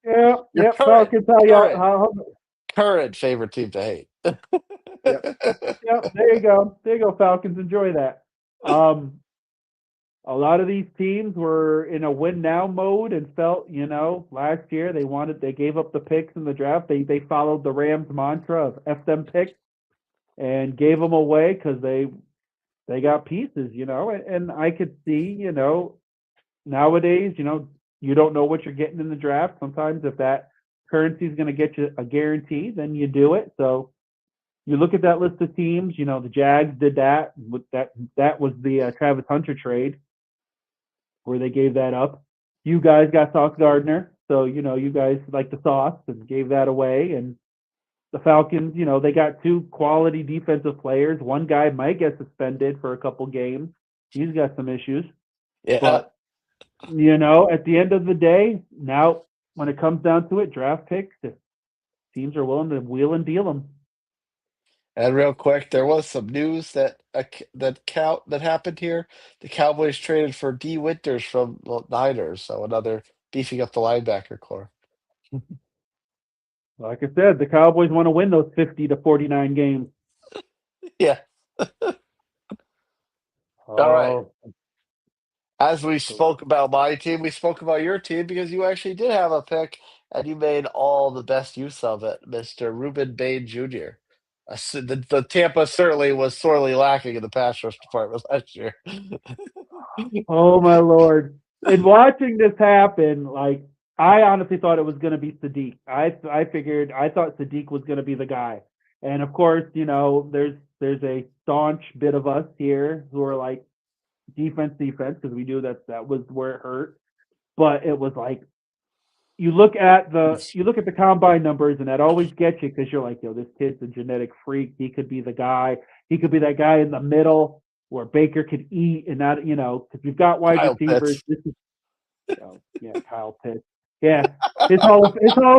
Yeah, Your yep. Falcons, current, how current favorite team to hate. yep, yep. There you go. There you go, Falcons. Enjoy that. Um, a lot of these teams were in a win now mode and felt, last year they gave up the picks in the draft. They followed the Rams mantra of F them picks and gave them away because they got pieces, and I could see, nowadays, you don't know what you're getting in the draft. Sometimes if that currency is going to get you a guarantee, then you do it. So you look at that list of teams, the Jags did that. With that was the Travis Hunter trade where they gave that up. You guys got Sauce Gardner, so you guys like the sauce and gave that away. And the Falcons, they got 2 quality defensive players. One guy might get suspended for a couple games. He's got some issues, Yeah. but at the end of the day, now when it comes down to it, draft picks, if teams are willing to wheel and deal them. And real quick, there was some news that happened here. The Cowboys traded for D. Winters from the Niners, so another beefing up the linebacker core. Like I said, the Cowboys want to win those 50-49 games. Yeah. All right. Oh, As we spoke about my team, we spoke about your team because you actually did have a pick and you made all the best use of it, Mr. Ruben Bain Jr. The Tampa certainly was sorely lacking in the pass rush department last year. oh my Lord! In watching this happen, like I honestly thought it was going to be Sadiq. I thought Sadiq was going to be the guy, and of course, there's a staunch bit of us here who are like defense because we knew that was where it hurt. But it was like you look at the combine numbers, and that always gets you because you're like, yo, this kid's a genetic freak. He could be the guy. He could be that guy in the middle where Baker could eat and not, because we've got wide Kyle receivers. Pitts. This is, yeah, Kyle Pitts. Yeah, his Hall of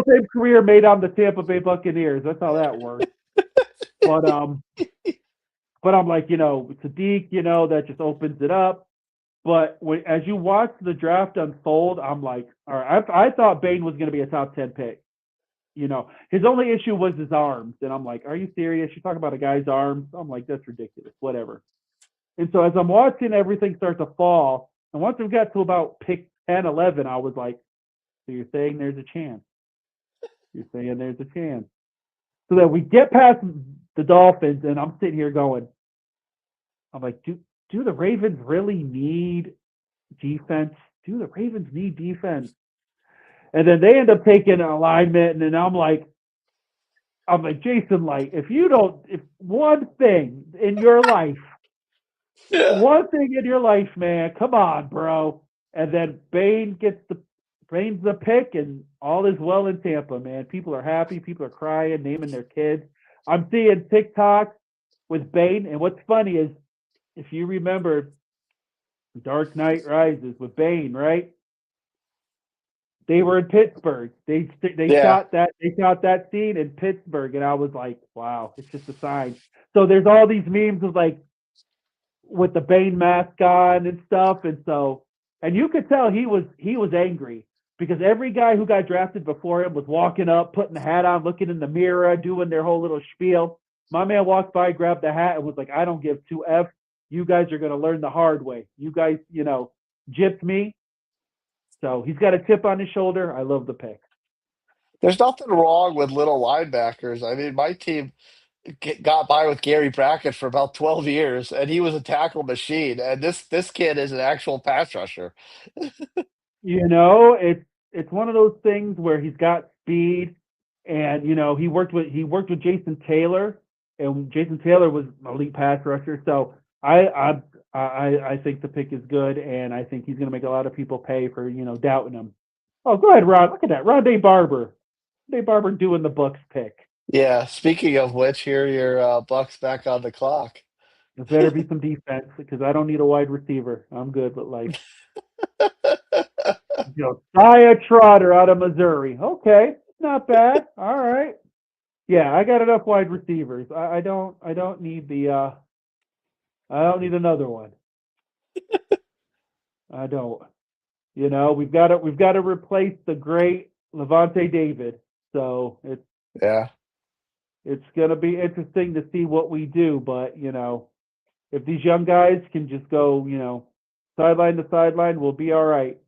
Fame career made on the Tampa Bay Buccaneers. That's how that works. But I'm like, Sadiq, that just opens it up. But as you watch the draft unfold, I'm like, all right, I thought Bain was going to be a top 10 pick. his only issue was his arms. And I'm like, are you serious? You're talking about a guy's arms? I'm like, that's ridiculous. Whatever. And so as I'm watching everything start to fall, and once we got to about pick 10, 11, I was like, so you're saying there's a chance. You're saying there's a chance. So that we get past the Dolphins, and I'm sitting here going, I'm like, do the Ravens really need defense? Do the Ravens need defense? And then they end up taking an alignment, and then I'm like, Jason Light, if one thing in your life, Yeah. one thing in your life, man, come on, bro. And then Bain's the pick, and all is well in Tampa, man. People are happy, people are crying, naming their kids. I'm seeing TikTok with Bain, and what's funny is if you remember Dark Knight Rises with Bain, right? They were in Pittsburgh. They Yeah. shot that scene in Pittsburgh, and I was like, wow, it's just a sign. So there's all these memes of like with the Bane mask on and stuff, and you could tell he was angry because every guy who got drafted before him was walking up, putting the hat on, looking in the mirror, doing their whole little spiel. My man walked by, grabbed the hat, and was like, I don't give two F. You guys are gonna learn the hard way. You guys, gypped me. So he's got a chip on his shoulder. I love the pick. There's nothing wrong with little linebackers. I mean, my team got by with Gary Brackett for about 12 years, and he was a tackle machine. And this kid is an actual pass rusher. It's one of those things where he's got speed, and he worked with Jason Taylor, and Jason Taylor was an elite pass rusher. So I think the pick is good, and I think he's going to make a lot of people pay for doubting him. Oh, go ahead, Ron. Look at that, Rondé Barber. Rondé Barber doing the Bucks pick. Yeah. Speaking of which, here are your Bucks back on the clock. There better be some defense because I don't need a wide receiver. I'm good with life. Josiah Trotter out of Missouri. Okay, not bad. All right. Yeah, I got enough wide receivers. I don't need I don't need another one. I don't. We've got to replace the great Levante David. So Yeah. it's gonna be interesting to see what we do. But if these young guys can just go, sideline to sideline, we'll be all right.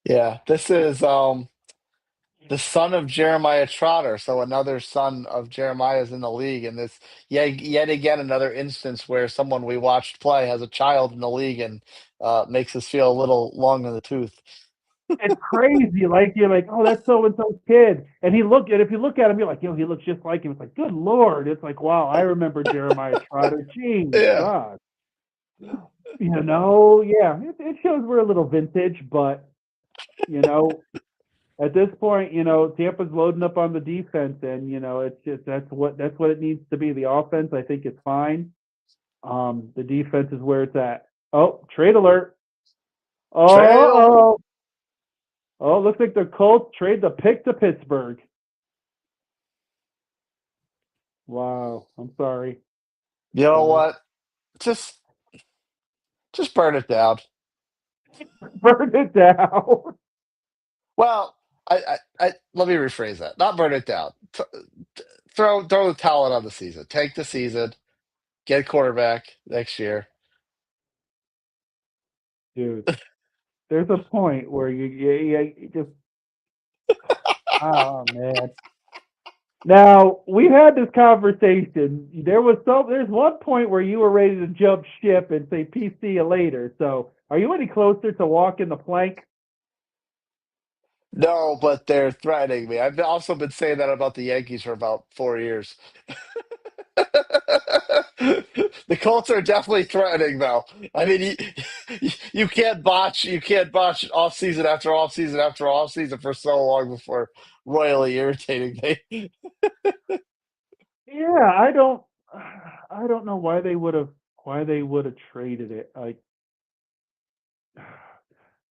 Yeah. This is the son of Jeremiah Trotter, so another son of Jeremiah is in the league, and this yet again another instance where someone we watched play has a child in the league and makes us feel a little long in the tooth. It's crazy. Like you're like, oh, that's so and so's kid, and if you look at him, you're like, he looks just like him. It's like, good lord. It's like, wow, I remember Jeremiah Trotter. Jeez, Yeah. God. Yeah, it shows we're a little vintage, but you know, at this point, Tampa's loading up on the defense, and it's just that's what it needs to be. The offense, I think, is fine. The defense is where it's at. Oh, trade alert! Trail. Oh, oh, looks like the Colts trade the pick to Pittsburgh. Wow, I'm sorry. You know Sorry. what? Just just burn it down. Burn it down. Well, I let me rephrase that. Not burn it down. Throw the towel on the season. Take the season. Get a quarterback next year. Dude, there's a point where you just, oh man. Now, we've had this conversation. There's one point where you were ready to jump ship and say, peace, see you later. So, are you any closer to walking the plank? No, but they're threatening me. I've also been saying that about the Yankees for about 4 years. The Colts are definitely threatening, though. I mean, you can't botch off season after off season after off season for so long before royally irritating me. Yeah, I don't know why they would have traded it.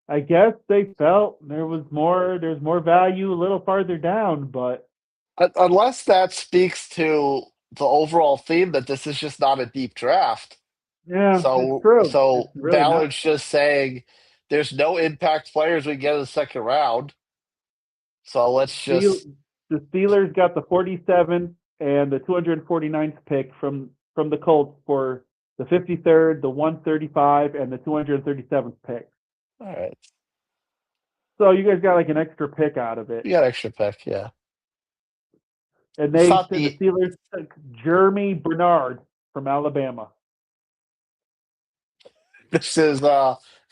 I guess they felt there's more value a little farther down, but Unless that speaks to the overall theme that this is just not a deep draft. yeah, it's So true. It's so really not. Ballard's just saying there's no impact players we get in the second round. So let's Do just you? The Steelers got the 47th and the 249th pick from the Colts for the 53rd, the 135, and the 237th pick. All right. So you guys got like an extra pick out of it. You got extra pick, yeah. And It's the not the Steelers took Jeremy Bernard from Alabama. This is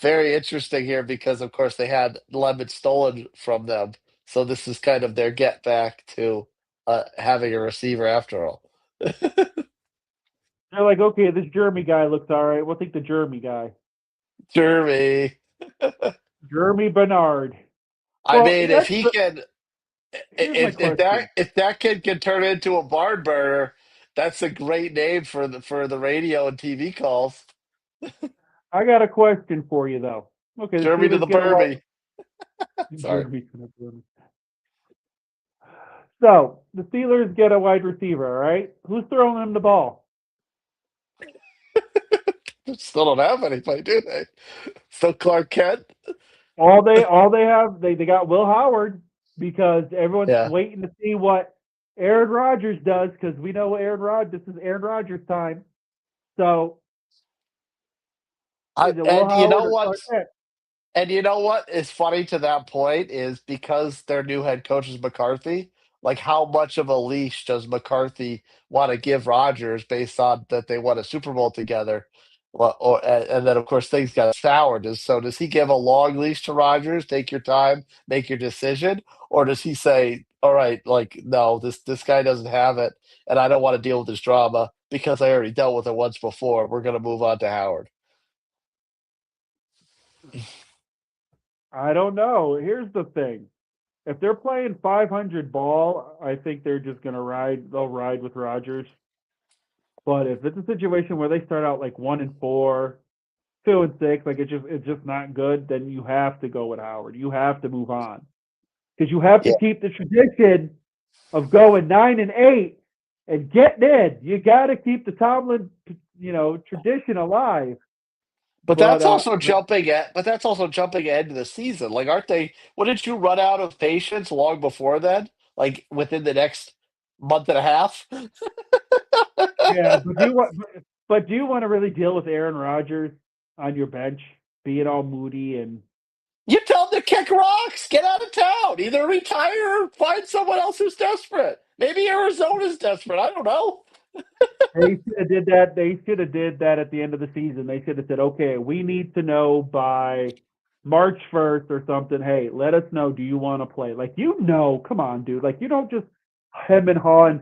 very interesting here because of course they had Lemon stolen from them. So this is kind of their get back to having a receiver after all. They're like, okay, this Jeremy guy looks all right. We'll take the Jeremy guy. Jeremy. Jeremy Bernard. I Well, mean, if he can here's my question. if that kid can turn into a barn burner, that's a great name for the radio and TV calls. I got a question for you though. Okay, the Jeremy to the Steelers get a wide. Burby. Sorry. Jeremy. So the Steelers get a wide receiver. All right, who's throwing them the ball? Still don't have anybody, do they? Still Clark Kent? All they have they got Will Howard because everyone's Yeah. waiting to see what Aaron Rodgers does because we know This is Aaron Rodgers time. So is it Will And you Howard know or what? Clark Kent? And you know what is funny to that point is because their new head coach is McCarthy, like how much of a leash does McCarthy want to give Rodgers based on that they won a Super Bowl together? Well, and then of course things got soured. So does he give a long leash to Rodgers? Take your time, make your decision, or does he say, "All right, like no, this guy doesn't have it, and I don't want to deal with this drama because I already dealt with it once before. We're going to move on to Howard." I don't know. Here's the thing. If they're playing 500 ball, I think they're just going to ride. They'll ride with Rodgers. But if it's a situation where they start out like 1-4, 2-6, like it's just not good, then you have to go with Howard. You have to move on because you have to Yeah, keep the tradition of going 9-8 and getting in. You got to keep the Tomlin, tradition alive. but But that's also jumping ahead to the season. Like, aren't they? Wouldn't you run out of patience long before then? Like within the next month and a half? yeah, but do you want to really deal with Aaron Rodgers on your bench, being all moody and You tell them to kick rocks, get out of town, either retire or find someone else who's desperate. Maybe Arizona's desperate. I don't know. they should have did that. They should have did that at the end of the season. They should have said, okay, we need to know by March 1st or something. Hey, let us know. Do you want to play? Like, come on, dude. Like, you don't just hem and haw and,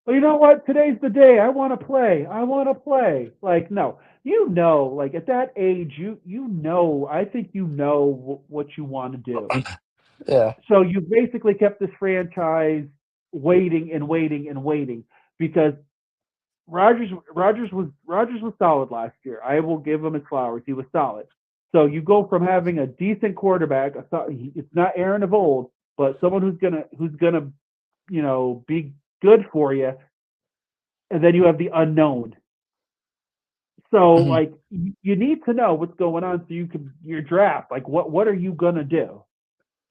well, you know what? Today's the day. I want to play. I want to play. Like, no, like at that age, I think what you want to do. Yeah. So you basically kept this franchise waiting and waiting and waiting because Rodgers was solid last year. I will give him his flowers. He was solid. So you go from having a decent quarterback, it's not Aaron of old, but someone who's gonna be good for you, and then you have the unknown. So Mhm. like you need to know what's going on so you can your draft. Like what are you gonna do?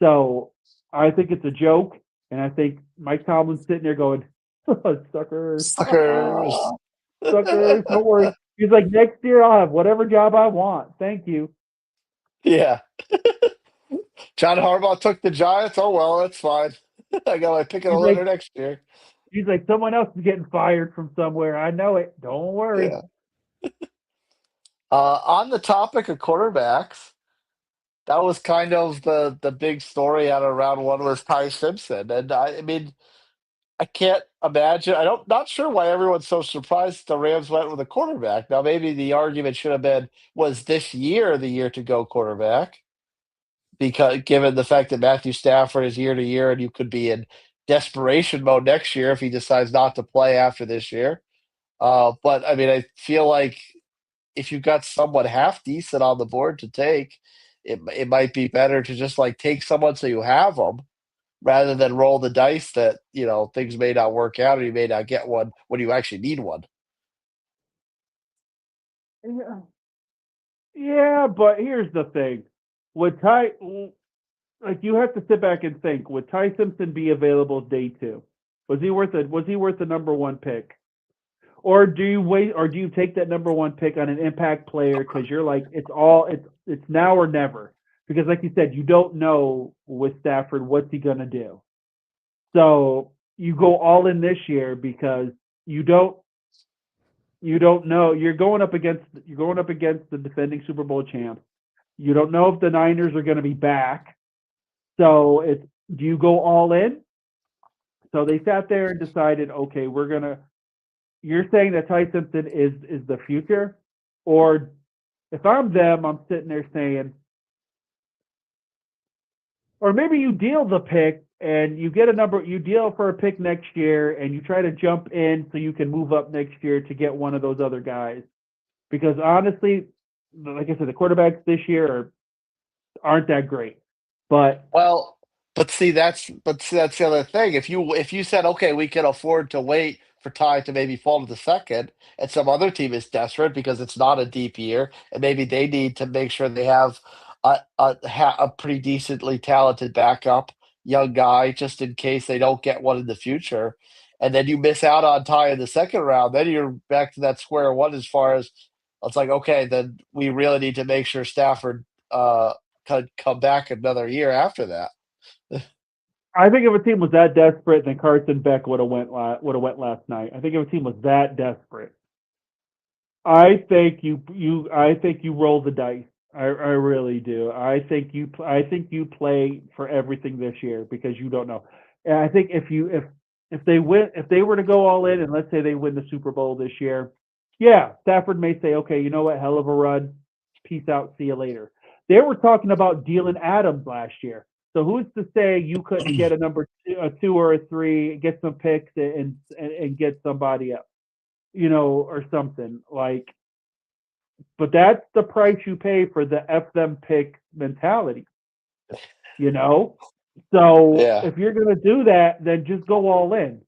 So I think it's a joke, and I think Mike Tomlin's sitting there going, "Suckers, Suckers. suckers, no worries." He's like, "Next year I'll have whatever job I want. Thank you." Yeah. John Harbaugh took the Giants. Oh well, that's fine. I got my pick of the He's litter like, next year. "Someone else is getting fired from somewhere. I know it. Don't worry." Yeah. On the topic of quarterbacks, that was kind of the big story out of round one was Ty Simpson, and I mean I can't imagine. Not sure why everyone's so surprised the Rams went with a quarterback. Now maybe the argument should have been was this year the year to go quarterback because given the fact that Matthew Stafford is year to year and you could be in desperation mode next year if he decides not to play after this year. But I mean, I feel like if you've got someone half decent on the board to take, it might be better to just like take someone so you have them rather than roll the dice that things may not work out or you may not get one when you actually need one. Yeah, yeah, but here's the thing: with Ty, like you have to sit back and think: would Ty Simpson be available day 2? Was he worth it? Was he worth the number 1 pick? Or do you wait? Or do you take that number 1 pick on an impact player because you're like it's now or never? Because like you said, you don't know with Stafford what's he gonna do. So you go all in this year because you don't know you're going up against the defending Super Bowl champs. You don't know if the Niners are going to be back. So it's do you go all in? So they sat there and decided, okay, we're gonna. You're saying that Ty Simpson is the future, or if I'm them, I'm sitting there saying, or maybe you deal the pick and you get a number, you deal for a pick next year, and you try to jump in so you can move up next year to get one of those other guys. Because honestly, like I said, the quarterbacks this year aren't that great. But Well, but see that's the other thing. If you said, okay, we can afford to wait for Ty to maybe fall to the second, and some other team is desperate because it's not a deep year, and maybe they need to make sure they have a pretty decently talented backup young guy just in case they don't get one in the future, and then you miss out on Ty in the second round, then you're back to that square one as far as it's like, okay, then we really need to make sure Stafford could come back another year after that. I think if a team was that desperate, then Carson Beck would have went last night. I think if a team was that desperate, I think you roll the dice. I really do. I think you play for everything this year because you don't know. And I think if they were to go all in and let's say they win the Super Bowl this year, yeah, Stafford may say, okay, you know what, hell of a run, peace out, see you later. They were talking about dealing Adams last year. So who's to say you couldn't get a 2 or a 3, get some picks and get somebody up, or something like. But that's the price you pay for the F them pick mentality, you know? So Yeah. if you're going to do that, then just go all in.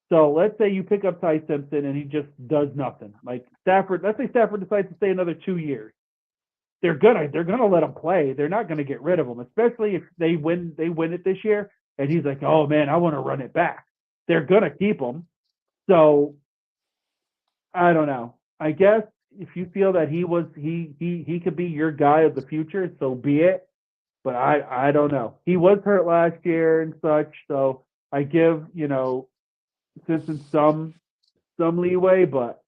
So let's say you pick up Ty Simpson and he just does nothing. Like Stafford, let's say Stafford decides to stay another 2 years. They're gonna let him play. They're not gonna get rid of him, especially if they win it this year. And he's like, oh man, I want to run it back. They're gonna keep him. So I don't know. I guess if you feel that he could be your guy of the future, so be it. But I don't know. He was hurt last year and such, so I give Simpson some leeway. But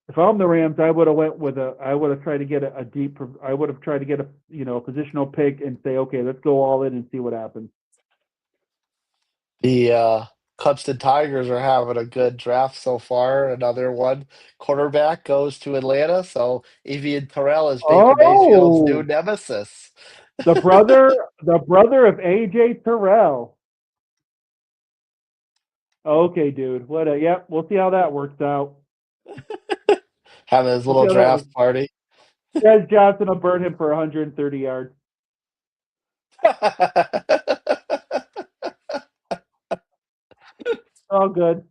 if I'm the Rams, I would have went with I would have tried to get a deep. I would have tried to get a positional pick and say, okay, let's go all in and see what happens. The Clemson Tigers are having a good draft so far. Another one quarterback goes to Atlanta. So Evian Terrell is Baker Mayfield's new Oh, nemesis. the brother of AJ Terrell. Okay, dude. Yep. We'll see how that works out. Having his We'll see little how that draft works. party. Des Johnson will burn him for 130 yards. All good.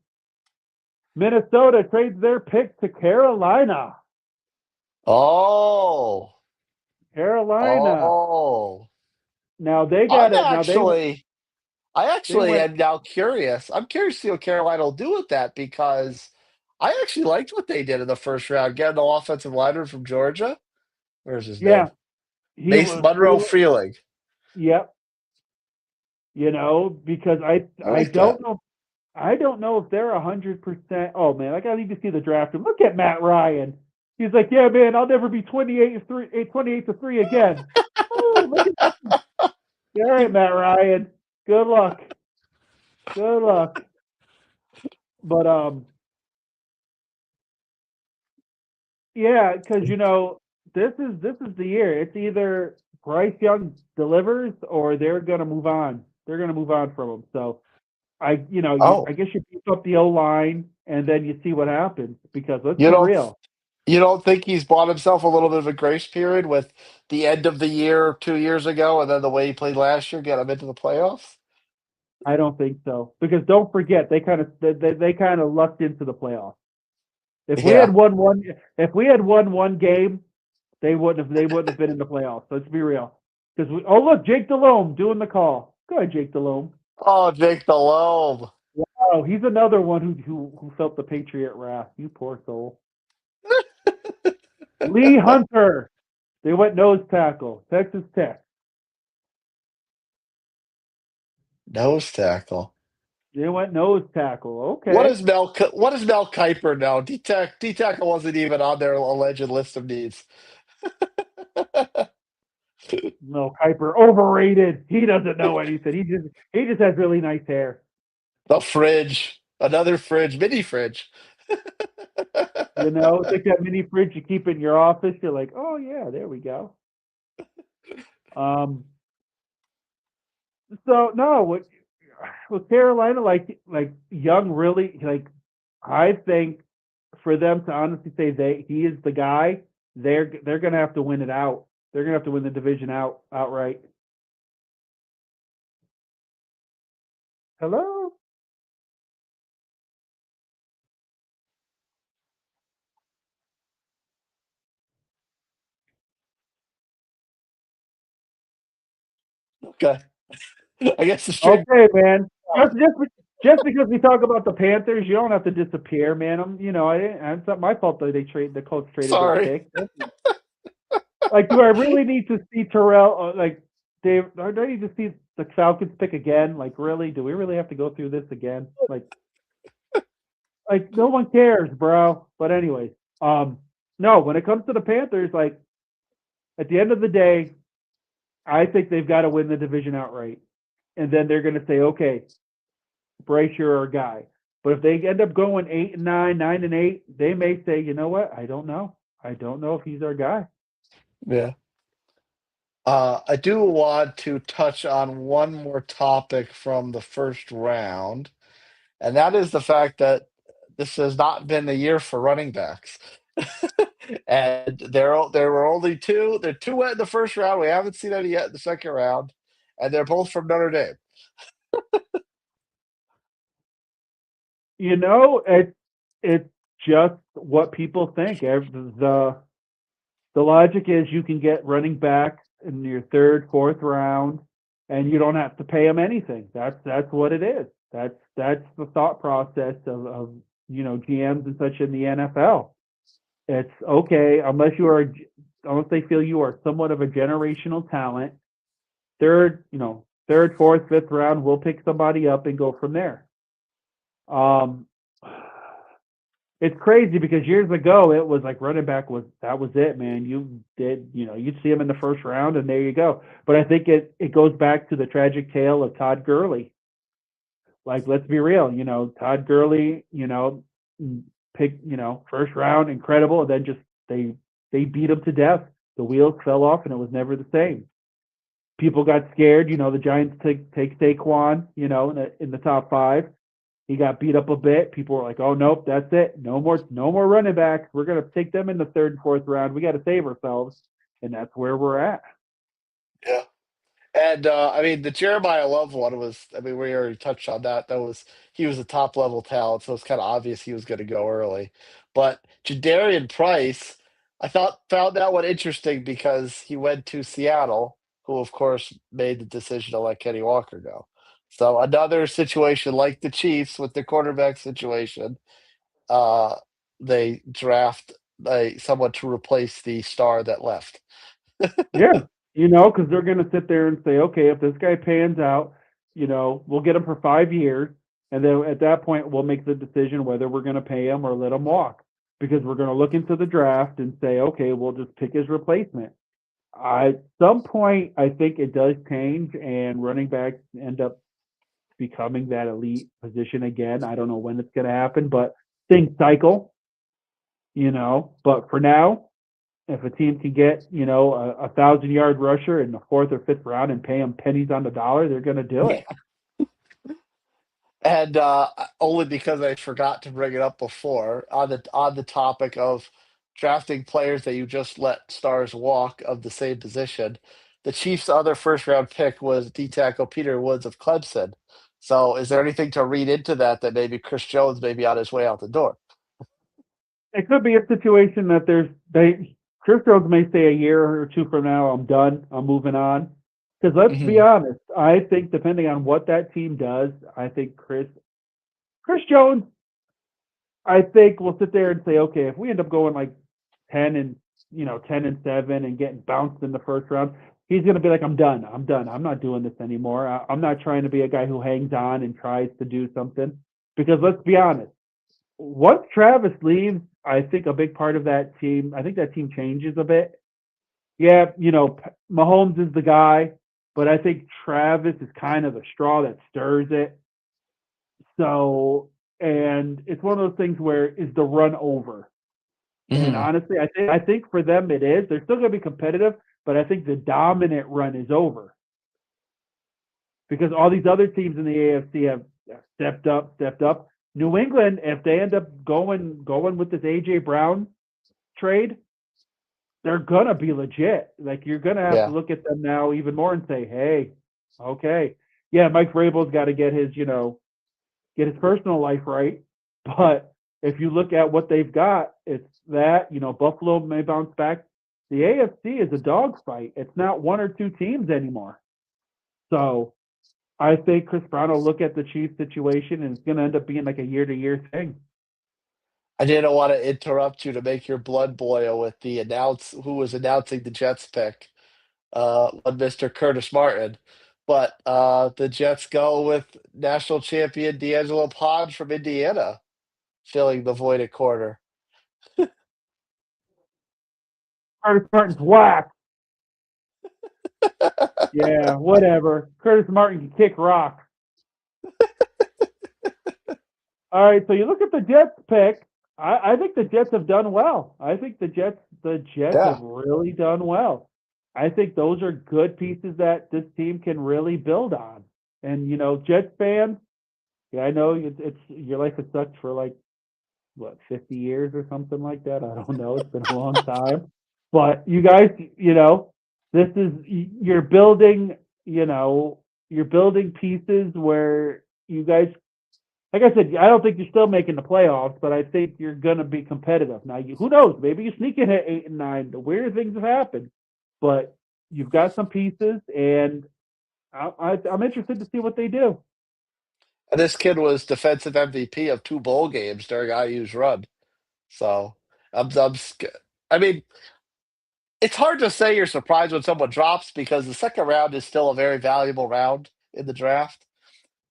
Minnesota trades their pick to Carolina. Oh. Carolina. Oh. Now they I'm got it. Now actually I they actually went. am now curious. I'm curious to see what Carolina will do with that because I actually liked what they did in the first round, getting the offensive lineman from Georgia. Where's his Yeah, name? he Mason was Monroe Freeland. Freeling. Yep. Because I I like that. don't know. I don't know if they're 100%. Oh man, I need to see the draft. And look at Matt Ryan. He's like, yeah, man, I'll never be 28-3 again. Oh, look at. All right, Matt Ryan. Good luck. Good luck. But yeah, because this is the year. It's either Bryce Young delivers or they're gonna move on. They're gonna move on from him. So I Oh, guess you pick up the O line and then you see what happens. Because let's you be don't real, you don't think he's bought himself a little bit of a grace period with the end of the year 2 years ago, and then the way he played last year get him into the playoffs? I don't think so. Because don't forget, they kind of lucked into the playoffs. If we Yeah. had won one, if we had won one game, they wouldn't have been in the playoffs. Let's be real. Because look, Jake Delhomme doing the call. Go ahead, Jake Delhomme. Oh, Jake Delhomme. Oh, he's another one who felt the Patriot wrath. You poor soul. Lee Hunter. They went nose tackle. Texas Tech. Nose tackle. They went nose tackle. What Okay. is Mel? What is Mel Kiper now? D tackle wasn't even on their alleged list of needs. No, Kuiper overrated. He doesn't know anything. He just has really nice hair. The fridge, another fridge, mini fridge. You know, it's like that mini fridge you keep in your office. You're like, oh yeah, there we go. So no, with Carolina, like Young, really, like I think for them to honestly say he is the guy, they're gonna have to win it out. They're gonna have to win the division outright. Hello. Okay, I guess the street. Okay, man. Just because we talk about the Panthers, you don't have to disappear, man. It's not my fault that the Colts traded their Sorry. pick. Like, do I really need to see Terrell? Dave, do I need to see the Falcons pick again? Like, really? Do we really have to go through this again? Like no one cares, bro. But anyways, no. When it comes to the Panthers, like at the end of the day, I think they've got to win the division outright, and then they're going to say, okay, Bryce, you're our guy. But if they end up going 8-9, 9-8, they may say, you know what? I don't know. I don't know if he's our guy. Yeah. I do want to touch on one more topic from the first round, and that is the fact that this has not been the year for running backs. And there were only two. There two went in the first round. We haven't seen any yet in the second round, and they're both from Notre Dame. You know, it's just what people think. The logic is you can get running back in your third, fourth round, and you don't have to pay them anything. That's what it is. That's the thought process of GMs and such in the NFL. It's okay unless they feel you are somewhat of a generational talent. Third, fourth, fifth round, we'll pick somebody up and go from there. It's crazy because years ago it was like running back was it, man. You'd see him in the first round and there you go. But I think it goes back to the tragic tale of Todd Gurley. Like, let's be real, Todd Gurley, picked, first round, incredible, and then just they beat him to death. The wheels fell off and it was never the same. People got scared, the Giants take Saquon, in the top 5. He got beat up a bit. People were like, "Oh nope, that's it. No more running backs. We're gonna take them in the third and fourth round. We got to save ourselves," and that's where we're at. Yeah. And I mean, the Jeremiah Love one was. I mean, we already touched on that. He was a top level talent, so it's kind of obvious he was going to go early. But Jadarian Price, I found that one interesting because he went to Seattle, who of course made the decision to let Kenny Walker go. So another situation like the Chiefs with the quarterback situation, uh, they draft someone to replace the star that left. Yeah, because they're gonna sit there and say, "Okay, if this guy pans out, we'll get him for 5 years, and then at that point we'll make the decision whether we're gonna pay him or let him walk, because we're gonna look into the draft and say, okay, we'll just pick his replacement." At some point, I think it does change, and running backs end up becoming that elite position again. I don't know when it's going to happen, but things cycle, But for now, if a team can get, a 1,000-yard rusher in the fourth or fifth round and pay them pennies on the dollar, they're going to do it. And only because I forgot to bring it up before on the topic of drafting players that you just let stars walk of the same position, the Chiefs' other first round pick was D tackle Peter Woods of Clemson. So, is there anything to read into that maybe Chris Jones may be on his way out the door? It could be a situation that Chris Jones may say a year or two from now, I'm done, I'm moving on. Because let's be Hmm. honest, I think depending on what that team does, I think Chris Jones, I think we'll sit there and say, okay, if we end up going like 10-7 and getting bounced in the first round, he's going to be like, I'm done. I'm done. I'm not doing this anymore. I'm not trying to be a guy who hangs on and tries to do something. Because let's be honest, once Travis leaves, I think a big part of that team, I think that team changes a bit. Yeah, Mahomes is the guy, but I think Travis is kind of the straw that stirs it. So, and it's one of those things where is the run over? And Hmm. honestly, I think for them it is. They're still going to be competitive, but I think the dominant run is over because all these other teams in the AFC have stepped up, stepped up. New England, if they end up going with this AJ Brown trade, they're gonna be legit. Like you're gonna have to Yeah. look at them now even more and say, hey, okay, yeah, Mike Vrabel's got to get his personal life right, but if you look at what they've got, it's that Buffalo may bounce back. The AFC is a dogfight. It's not one or two teams anymore. So I think Chris Brown will look at the Chiefs situation and it's going to end up being like a year to year thing. I didn't want to interrupt you to make your blood boil with the announce who was announcing the Jets pick, one Mr. Curtis Martin. But the Jets go with national champion D'Angelo Podge from Indiana, filling the void at corner. Curtis Martin's whack. Yeah, whatever. Curtis Martin can kick rocks. All right, so you look at the Jets pick. I think the Jets have done well. I think the Jets have Yeah. really done well. I think those are good pieces that this team can really build on. And Jets fans, yeah, I know it's your life has sucked for like what 50 years or something like that. I don't know. It's been a long time, but you guys, this is you're building. You're building pieces where you guys like I said, I don't think you're still making the playoffs, but I think you're going to be competitive. Now, who knows? Maybe you sneak in at 8 and 9. The weird things have happened, but you've got some pieces, and I'm interested to see what they do. And this kid was defensive MVP of two bowl games during IU's run. So I'm I mean, it's hard to say you're surprised when someone drops because the second round is still a very valuable round in the draft.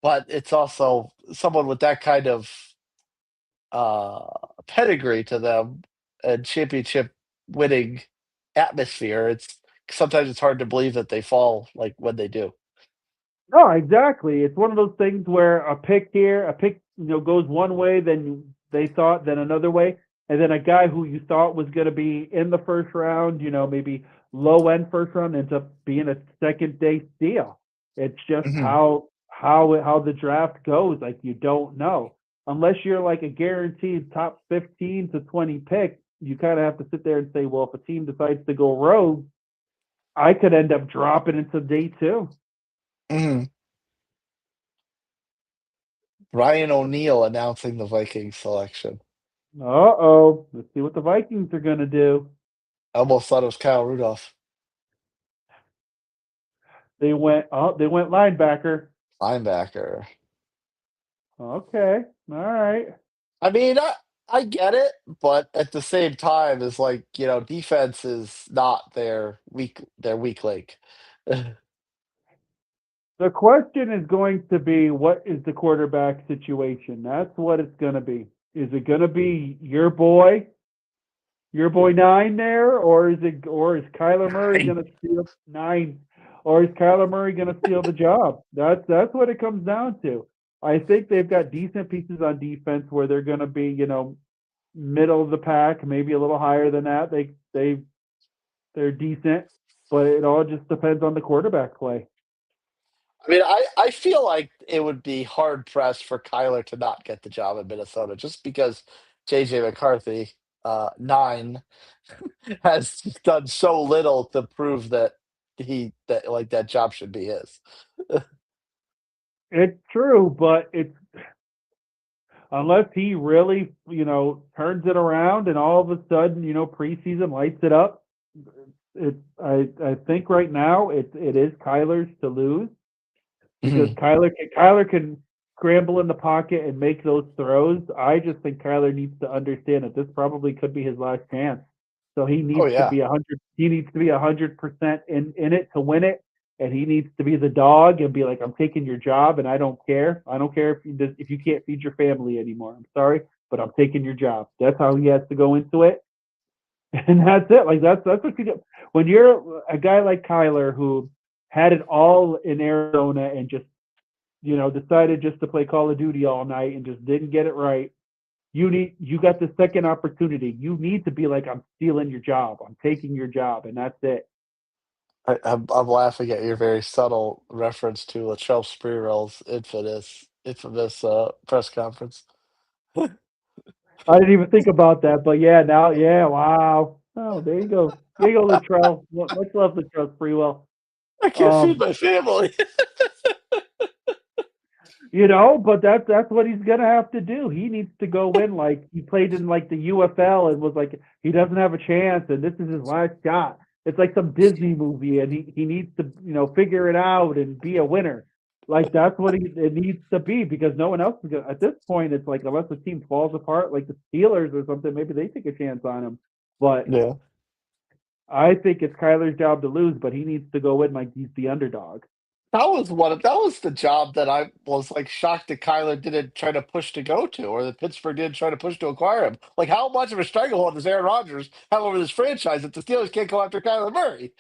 But it's also someone with that kind of uh, pedigree to them and championship winning atmosphere. It's sometimes it's hard to believe that they fall like when they do. No, exactly. It's one of those things where a pick here, a pick, goes one way, then they thought, then another way, and then a guy who you thought was going to be in the first round, maybe low end first round, ends up being a second day steal. It's just Hmm. how the draft goes. Like you don't know unless you're like a guaranteed top 15 to 20 pick. You kind of have to sit there and say, well, if a team decides to go rogue, I could end up dropping into day two. Hmm. Ryan O'Neal announcing the Vikings selection. Uh-oh. Let's see what the Vikings are going to do. I almost thought it was Kyle Rudolph, They went linebacker. linebacker. Okay. All right. I mean, I get it, but at the same time, it's like defense is not their weak link. The question is going to be what is the quarterback situation? That's what it's going to be. Is it going to be your boy 9 there, or is Kyler Murray going to steal 9, or is Kyler Murray going to steal the job? That's what it comes down to. I think they've got decent pieces on defense where they're going to be, middle of the pack, maybe a little higher than that. They're decent, but it all just depends on the quarterback play. I mean, I feel like it would be hard pressed for Kyler to not get the job in Minnesota just because JJ McCarthy, 9, has done so little to prove that that job should be his. It's true, but it's unless he really, turns it around and all of a sudden, preseason lights it up. I think right now it is Kyler's to lose because Mhm. Kyler can scramble in the pocket and make those throws. I just think Kyler needs to understand that this probably could be his last chance. So he Oh needs to yeah, be 100. He needs to be 100% in it to win it, and he needs to be the dog and be like, "I'm taking your job, and I don't care. I don't care if you can't feed your family anymore. I'm sorry, but I'm taking your job." That's how he has to go into it, and that's it. Like that's what you do when you're a guy like Kyler who had it all in Arizona and just decided just to play Call of Duty all night and just didn't get it right. You got the second opportunity. You need to be like, I'm stealing your job. I'm taking your job, and that's it. I'm laughing at your very subtle reference to Latrell Sprewell's infamous press conference. I didn't even think about that, but yeah, now, yeah, wow. Oh, there you go. There you go, Latrell. Much love, Latrell Sprewell. I can't feed Um, my family. but that's what he's gonna have to do. He needs to go in like he played in like the UFL and was like he doesn't have a chance and this is his last shot. It's like some Disney movie and he needs to figure it out and be a winner. Like that's what it needs to be because no one else is gonna. At this point, it's like unless the team falls apart, like the Steelers or something, maybe they take a chance on him. But Yeah. I think it's Kyler's job to lose, but he needs to go in like he's the underdog. That was the job that I was like shocked that Kyler didn't try to push to go to, or that Pittsburgh didn't try to push to acquire him. Like, how much of a stranglehold does Aaron Rodgers have over this franchise that the Steelers can't go after Kyler Murray?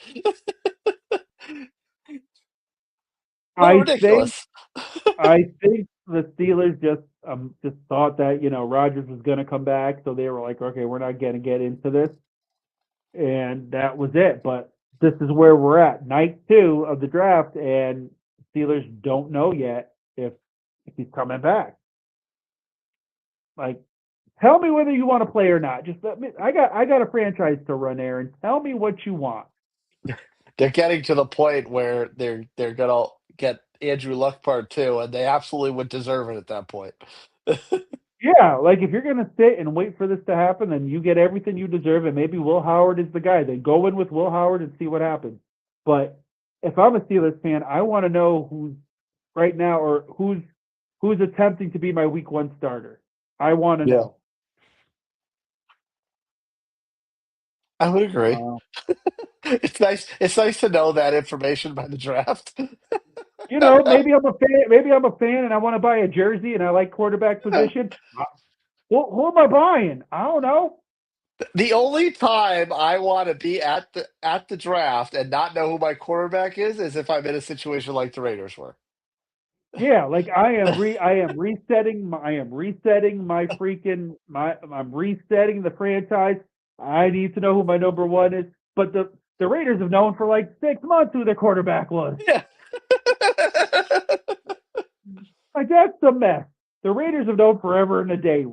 A little I think ridiculous. I think the Steelers just thought that Rodgers was going to come back, so they were like, okay, we're not going to get into this, and that was it. But this is where we're at, night two of the draft, and Steelers don't know yet if he's coming back. Like, tell me whether you want to play or not. Just let me. I got a franchise to run, Aaron. Tell me what you want. They're getting to the point where they're gonna get Andrew Luck part two, and they absolutely would deserve it at that point. Yeah, like if you're gonna sit and wait for this to happen, then you get everything you deserve, and maybe Will Howard is the guy. Then go in with Will Howard and see what happens. But if I'm a Steelers fan, I want to know who's right now or who's attempting to be my Week 1 starter. I want to Yeah, know. I would agree. Uh, It's nice. It's nice to know that information by the draft. maybe I'm a fan. Maybe I'm a fan, and I want to buy a jersey, and I like quarterback position. Who am I buying? I don't know. The only time I want to be at the draft and not know who my quarterback is if I'm in a situation like the Raiders were. Yeah, like I am resetting my freaking my I'm resetting the franchise. I need to know who my number one is. But the Raiders have known for like 6 months who their quarterback was. Yeah. Like that's a mess. The Raiders have known forever and a day.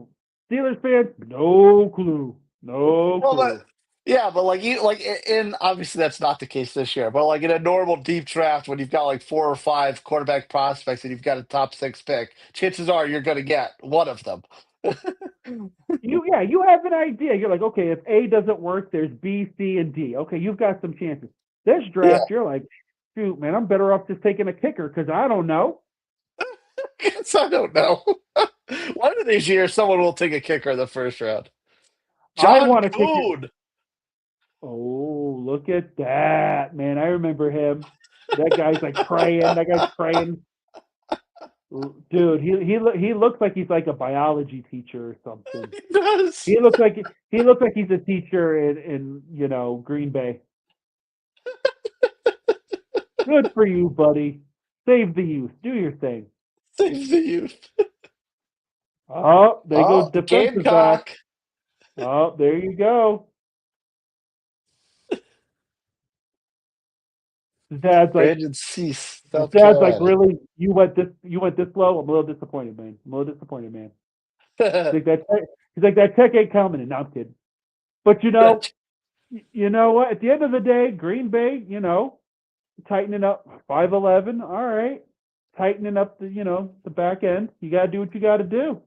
Steelers fans, no clue. No Well, clue. yeah, but like in obviously that's not the case this year. But like in a normal deep draft, when you've got like four or five quarterback prospects and you've got a top six pick, chances are you're going to get one of them. You have an idea. You're like, okay, if A doesn't work, there's B, C, and D. Okay, you've got some chances. This Yeah, draft, you're like, shoot, man, I'm better off just taking a kicker because I don't know. guess I don't know. One of these years, someone will take a kicker in the first round. I John want to take it. Kuhn. Oh, look at that, man. I remember him. That guy's like praying. That guy's praying. Dude, he looks like he's like a biology teacher or something. He does. He looks like he's a teacher in Green Bay. Good for you, buddy. Save the youth. Do your thing. Save the youth. Oh, they go Oh, defensive back. Gamecock. Oh, there you go. His dad's like Brandon Cease, his South dad's like, Carolina. really? You went this low? I'm a little disappointed, man. I'm a little disappointed, man. He's like that tech ain't coming in. No, I'm kidding. But you know what? At the end of the day, Green Bay, tightening up 5'11. All right. Tightening up the back end. You gotta do what you gotta do.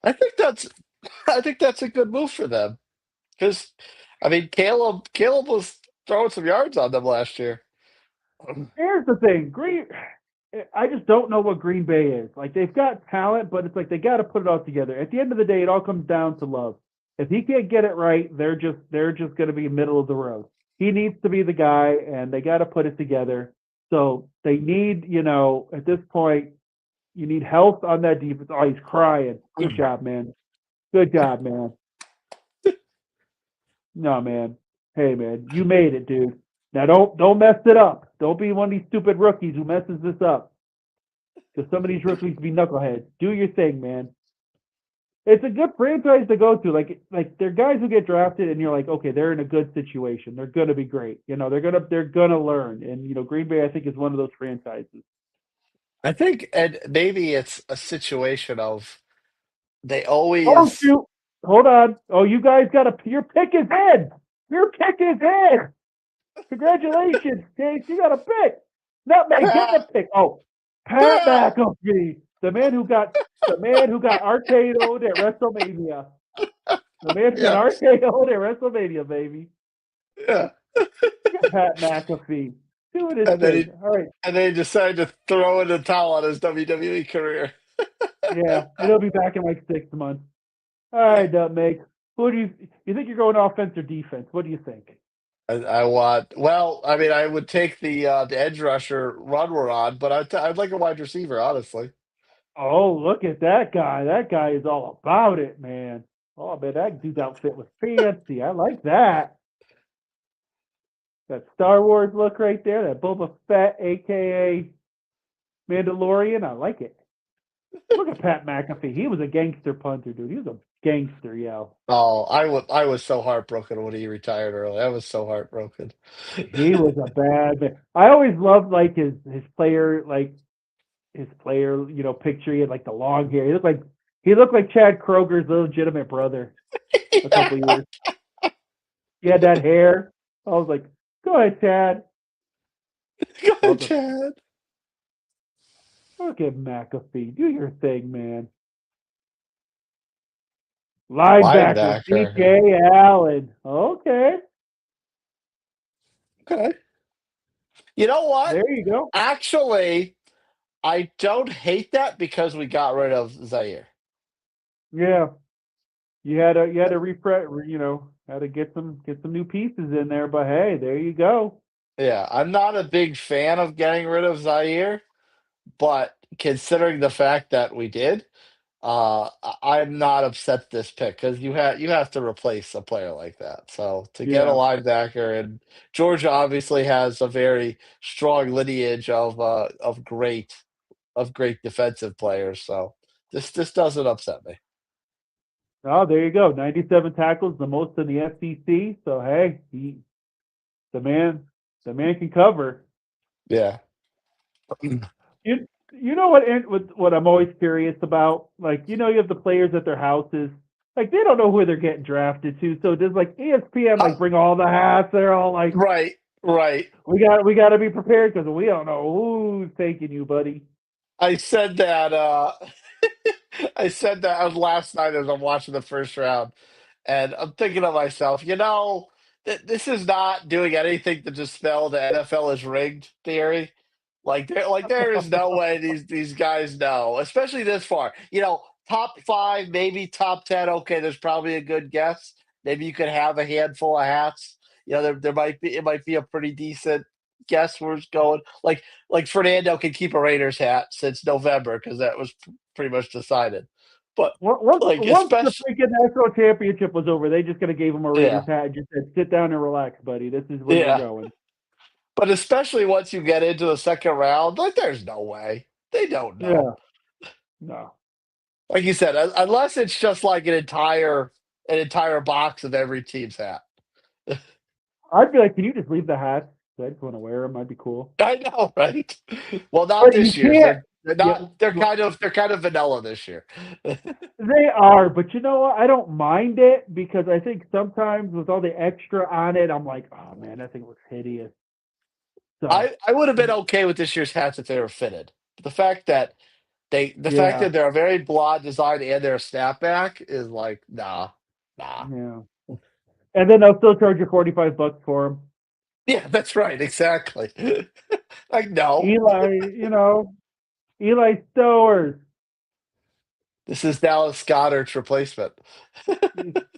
I think that's I think that's a good move for them because I mean Caleb was throwing some yards on them last year. Here's the thing, I just don't know what Green Bay is. Like they've got talent, but it's like they got to put it all together. At the end of the day, it all comes down to Love. If he can't get it right, they're just going to be middle of the road. He needs to be the guy, and they got to put it together. So they need, at this point, you need health on that defense. Oh, he's crying. Good job, man. Good job, man. No, man. Hey, man, you made it, dude. Now don't mess it up. Don't be one of these stupid rookies who messes this up. Because some of these rookies be knuckleheads. Do your thing, man. It's a good franchise to go to. Like they're guys who get drafted, and you're like, okay, they're in a good situation. They're gonna be great. They're gonna learn. And Green Bay, I think, is one of those franchises. I think, and maybe it's a situation of they Oh always. shoot! Hold on. Oh, you guys got your pick is in. Your pick is in. Congratulations, Chase. You got a pick. Nutmeg, get the pick. Oh, Pat McAfee, the man who got RKO'd at WrestleMania. The man who got RKO'd at WrestleMania, baby. Yeah. Pat McAfee doing his And then thing. All right. and then he decided to throw in the towel on his WWE career. Yeah, and he'll be back in like 6 months. All right, Nutmeg. Who do you think you're going offense or defense? What do you think? I want. Well, I mean, I would take the edge rusher run we're on, but I'd like a wide receiver, honestly. Oh, look at that guy. That guy is all about it, man. Oh, man, that dude's outfit was fancy. I like that. That Star Wars look right there. That Boba Fett, a.k.a. Mandalorian. I like it. Look at Pat McAfee. He was a gangster punter, dude. He was a gangster, yo. Oh, I was so heartbroken when he retired early. I was so heartbroken. He was a bad man. I always loved like his player, picture. He had like the long hair. He looked like Chad Kroger's illegitimate brother a couple years. He had that hair. I was like, go ahead, Chad. Go ahead, Chad. Look at McAfee. Do your thing, man. Linebacker, DJ Allen. Okay. Okay. You know what? There you go. Actually, I don't hate that because we got rid of Zaire. Yeah. You had to refresh, had to get some new pieces in there, but hey, there you go. Yeah, I'm not a big fan of getting rid of Zaire, but considering the fact that we did, I'm not upset this pick because you have to replace a player like that. So to get a Yeah. linebacker, and Georgia obviously has a very strong lineage of great defensive players. So this doesn't upset me. Oh, there you go. 97 tackles, the most in the SEC. So hey, the man can cover. Yeah. You know what I'm always curious about? Like, you have the players at their houses. Like, they don't know who they're getting drafted to. So does like ESPN bring all the hats? They're all like, right. We got to be prepared because we don't know who's taking you, buddy. I said that. I said that last night as I'm watching the first round, and I'm thinking to myself, this is not doing anything to dispel the NFL is rigged theory. There is no way these guys know, especially this far. Top 5, maybe top 10. Okay, there's probably a good guess. Maybe you could have a handful of hats. There might be a pretty decent guess where it's going. Like Fernando can keep a Raiders hat since November because that was pretty much decided. But Once the especially, freaking national championship was over, they just gonna gave him a Raiders yeah, hat and just said, "Sit down and relax, buddy. This is where we're yeah. going." But especially once you get into the second round, there's no way they don't know. Yeah, no. Like you said, unless it's just like an entire box of every team's hat. I'd be like, "Can you just leave the hats? I just want to wear them. I'd be cool." I know, right? Well, not But you this year's. can't. They're Yeah, not. They're kind of vanilla this year. they are, but you know what? I don't mind it because I think sometimes with all the extra on it, I'm like, oh man, that thing looks hideous. So I would have been okay with this year's hats if they were fitted. But the fact yeah, that they're a very broad design and they're a snapback is like, nah. yeah. And then they'll still charge you $45 for them. Yeah, that's right. Exactly. Like, no, Eli Stowers. this is Dallas Goddard's replacement.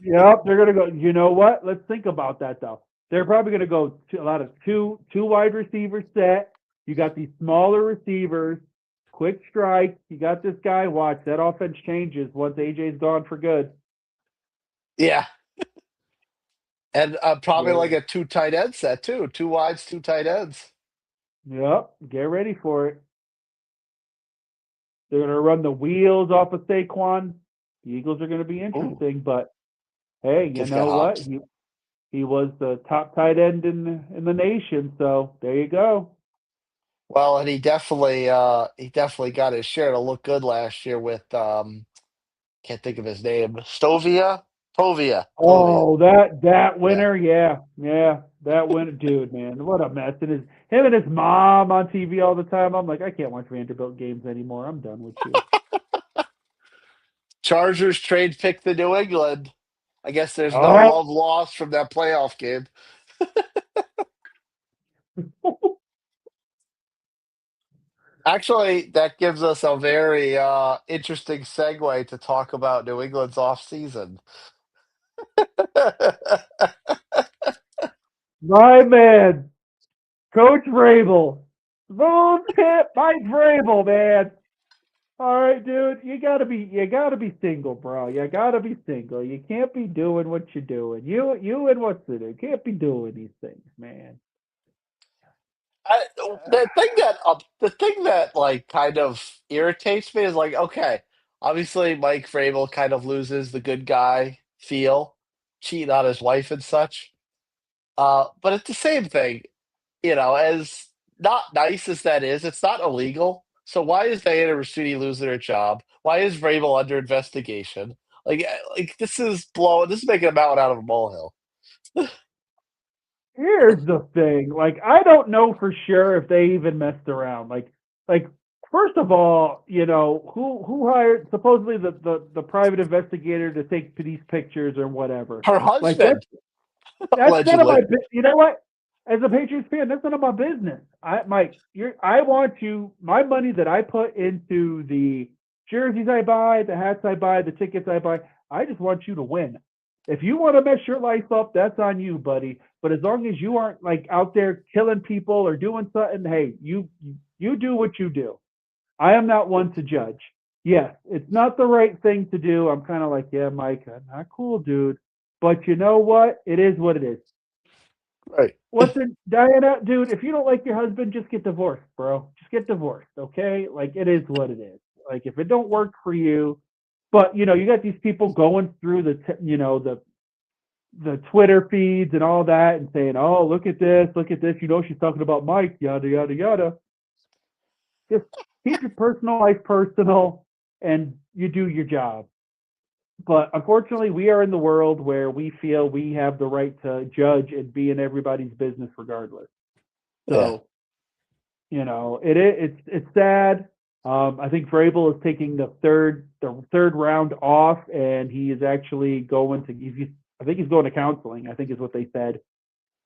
Yep, they're gonna go. You know what? Let's think about that though. They're probably gonna go to a lot of two wide receiver set. You got these smaller receivers, quick strike. You got this guy. Watch that offense changes once AJ's gone for good. Yeah. And probably Yeah. like a two tight end set, too. Two wides, two tight ends. Yep. Get ready for it. They're gonna run the wheels off of Saquon. The Eagles are gonna be Ooh, interesting, but hey, you kids got know what? hops. He was the top tight end in the nation. So there you go. Well, and he definitely got his share to look good last year with can't think of his name. Stovia? Tovia. Oh, that Yeah. winner, yeah, that winner, dude, man, what a mess! And him and his mom on TV all the time. I'm like, I can't watch Vanderbilt games anymore. I'm done with you. Chargers trade pick the New England. I guess there's no Oh, love lost from that playoff game. Actually, that gives us a very interesting segue to talk about New England's offseason. my man, Coach Vrabel, Boom Pit, Mike Vrabel, man. All right, dude, you gotta be single, bro. You gotta be single. You can't be doing what you're doing. You and what's it? You can't be doing these things, man. I, the thing that like kind of irritates me is like, okay, obviously Mike Vrabel kind of loses the good guy feel, cheating on his wife and such. But it's the same thing, as not nice as that is, it's not illegal. So why is Diana Rossuti losing her job? Why is Vrabel under investigation? Like this is making a mountain out of a molehill. Here's the thing. Like, I don't know for sure if they even messed around. Like first of all, who hired supposedly the private investigator to take these pictures or whatever. Her Like husband, that's none of allegedly. my. You know what? As a Patriots fan, that's none of my business. I want you my money that I put into the jerseys I buy, the hats I buy, the tickets I buy. I just want you to win. If you want to mess your life up, that's on you, buddy. But as long as you aren't like out there killing people or doing something, hey, you do what you do. I am not one to judge. Yes, it's not the right thing to do. I'm kind of like, yeah, Mike, not cool, dude. But you know what? It is what it is. Right. What's it, Diana, dude? If you don't like your husband, just get divorced, bro. Just get divorced, okay? Like it is what it is. Like if it don't work for you, but you got these people going through the Twitter feeds and all that and saying, "Oh, look at this, look at this." She's talking about Mike, yada yada yada. Just keep your personal life personal, and you do your job. But unfortunately, we are in the world where we feel we have the right to judge and be in everybody's business regardless. Yeah. So it's sad. I think Vrabel is taking the third round off, and he is actually going to. I think he's going to counseling. I think is what they said.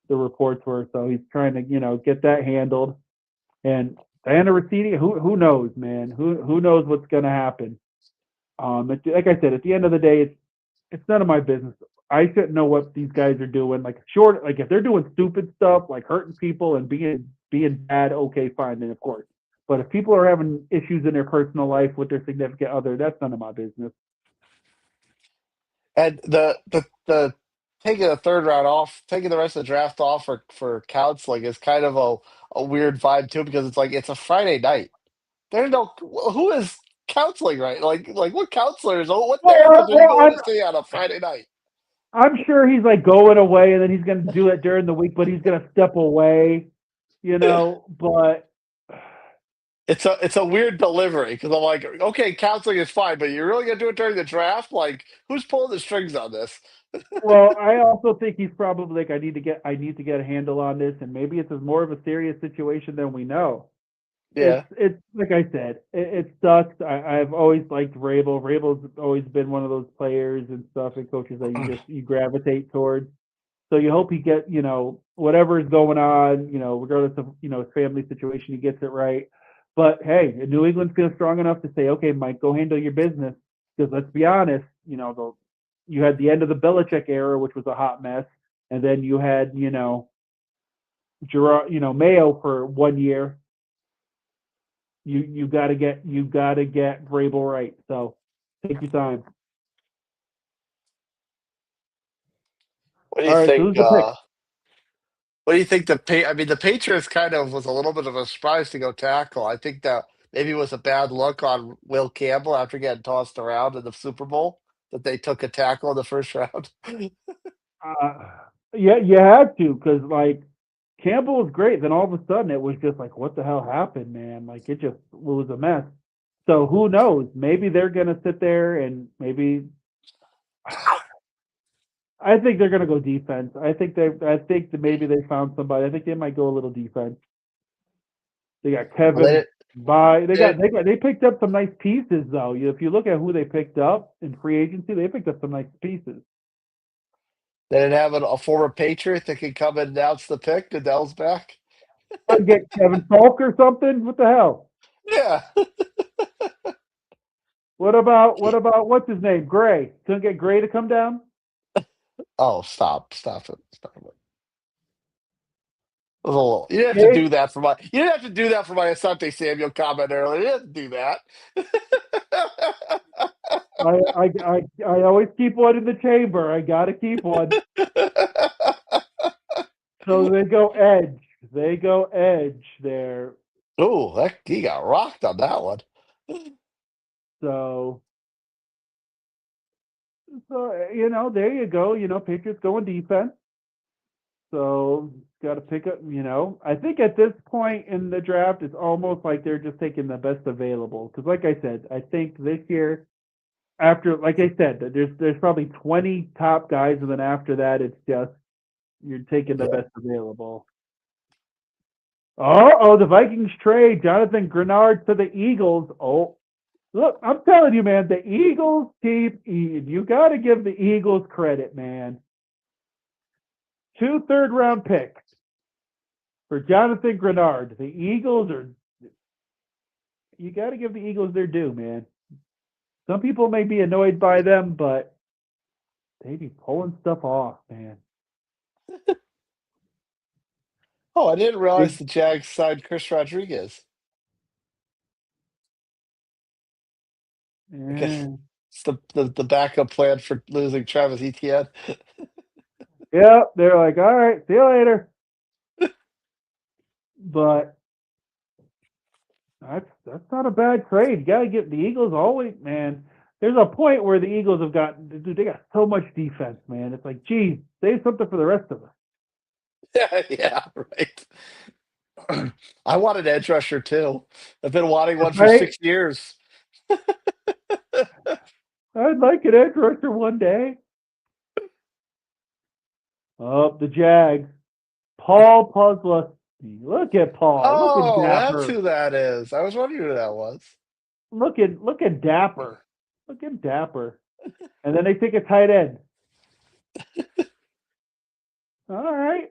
The reports were so he's trying to get that handled. And Diana Rossetti, who knows, man? Who knows what's going to happen? Like I said, at the end of the day, it's none of my business. I shouldn't know what these guys are doing. Like if they're doing stupid stuff, like hurting people and being bad, okay, fine, then of course. But if people are having issues in their personal life with their significant other, that's none of my business. And the taking the third round off, taking the rest of the draft off for counseling is kind of a weird vibe too, because it's like it's a Friday night. There's no who is counseling, right? Like what counselors? What therapist are you Well, going to see on a Friday night? I'm sure he's like going away, and then he's going to do it during the week, but he's going to step away, But It's a weird delivery because I'm like, okay, counseling is fine, but you're really gonna do it during the draft? Like, who's pulling the strings on this? well, I also think he's probably like, I need to get a handle on this, and maybe it's more of a serious situation than we know. It's Yeah, it's like I said, it sucks. I've always liked Vrabel. Vrabel's always been one of those players and stuff and coaches that you gravitate towards. So you hope he get, whatever is going on, regardless of, his family situation, he gets it right. But hey, New England feels strong enough to say, okay, Mike, go handle your business. Because let's be honest, you had the end of the Belichick era, which was a hot mess, and then you had, Gerard, Mayo for 1 year. You got to get Vrabel right. So take your time. What do All you right, so think? who's the pick? What do you think I mean, the Patriots kind of was a little bit of a surprise to go tackle. I think that maybe it was a bad look on Will Campbell after getting tossed around in the Super Bowl that they took a tackle in the first round. Yeah, you had to because like Campbell was great. Then all of a sudden it was just like, what the hell happened, man? Like it just was a mess. So who knows? Maybe they're gonna sit there and maybe I think they're gonna go defense. I think that maybe they found somebody. I think they might go a little defense. They got Well, Kevin by they, they picked up some nice pieces though. If you look at who they picked up in free agency, they picked up some nice pieces. they didn't have a former Patriot that could come and announce the pick. Goodell's back. I'd get Kevin Falk or something. What the hell? Yeah. What about what's his name? Gray. Couldn't get Gray to come down? Oh, stop it. A little, you didn't have to Hey, do that for my. You didn't have to do that for my Asante Samuel comment earlier. You didn't do that. I always keep one in the chamber. I gotta keep one. So they go edge. They go edge there. Oh, that he got rocked on that one. So there you go. Patriots going defense. So got to pick up. I think at this point in the draft, it's almost like they're just taking the best available. Because, like I said, I think this year, after, like I said, there's probably 20 top guys, and then after that, it's just you're taking the Yeah. best available. Oh, the Vikings trade Jonathan Grenard to the Eagles. Oh, look, I'm telling you, man, the Eagles keep eating. You got to give the Eagles credit, man. 2 third-round picks for Jonathan Grenard. The Eagles you got to give the Eagles their due, man. Some people may be annoyed by them, but they be pulling stuff off, man. Oh, I didn't realize They, the Jags signed Chris Rodriguez. I guess eh, it's the backup plan for losing Travis Etienne. yeah, they're like, all right, see you later. But that's not a bad trade. You got to get the Eagles always, man. There's a point where the Eagles have got, dude, they got so much defense, man. It's like, geez, save something for the rest of us. Yeah, right. I want an edge rusher too. I've been wanting one for Right? 6 years. I'd like an edge rusher one day. Oh, the Jags. Paul Puzzler. Look at Paul. Looking Oh, that's dapper. who that is. I was wondering who that was. Looking dapper. Looking dapper. And then they take a tight end. All right.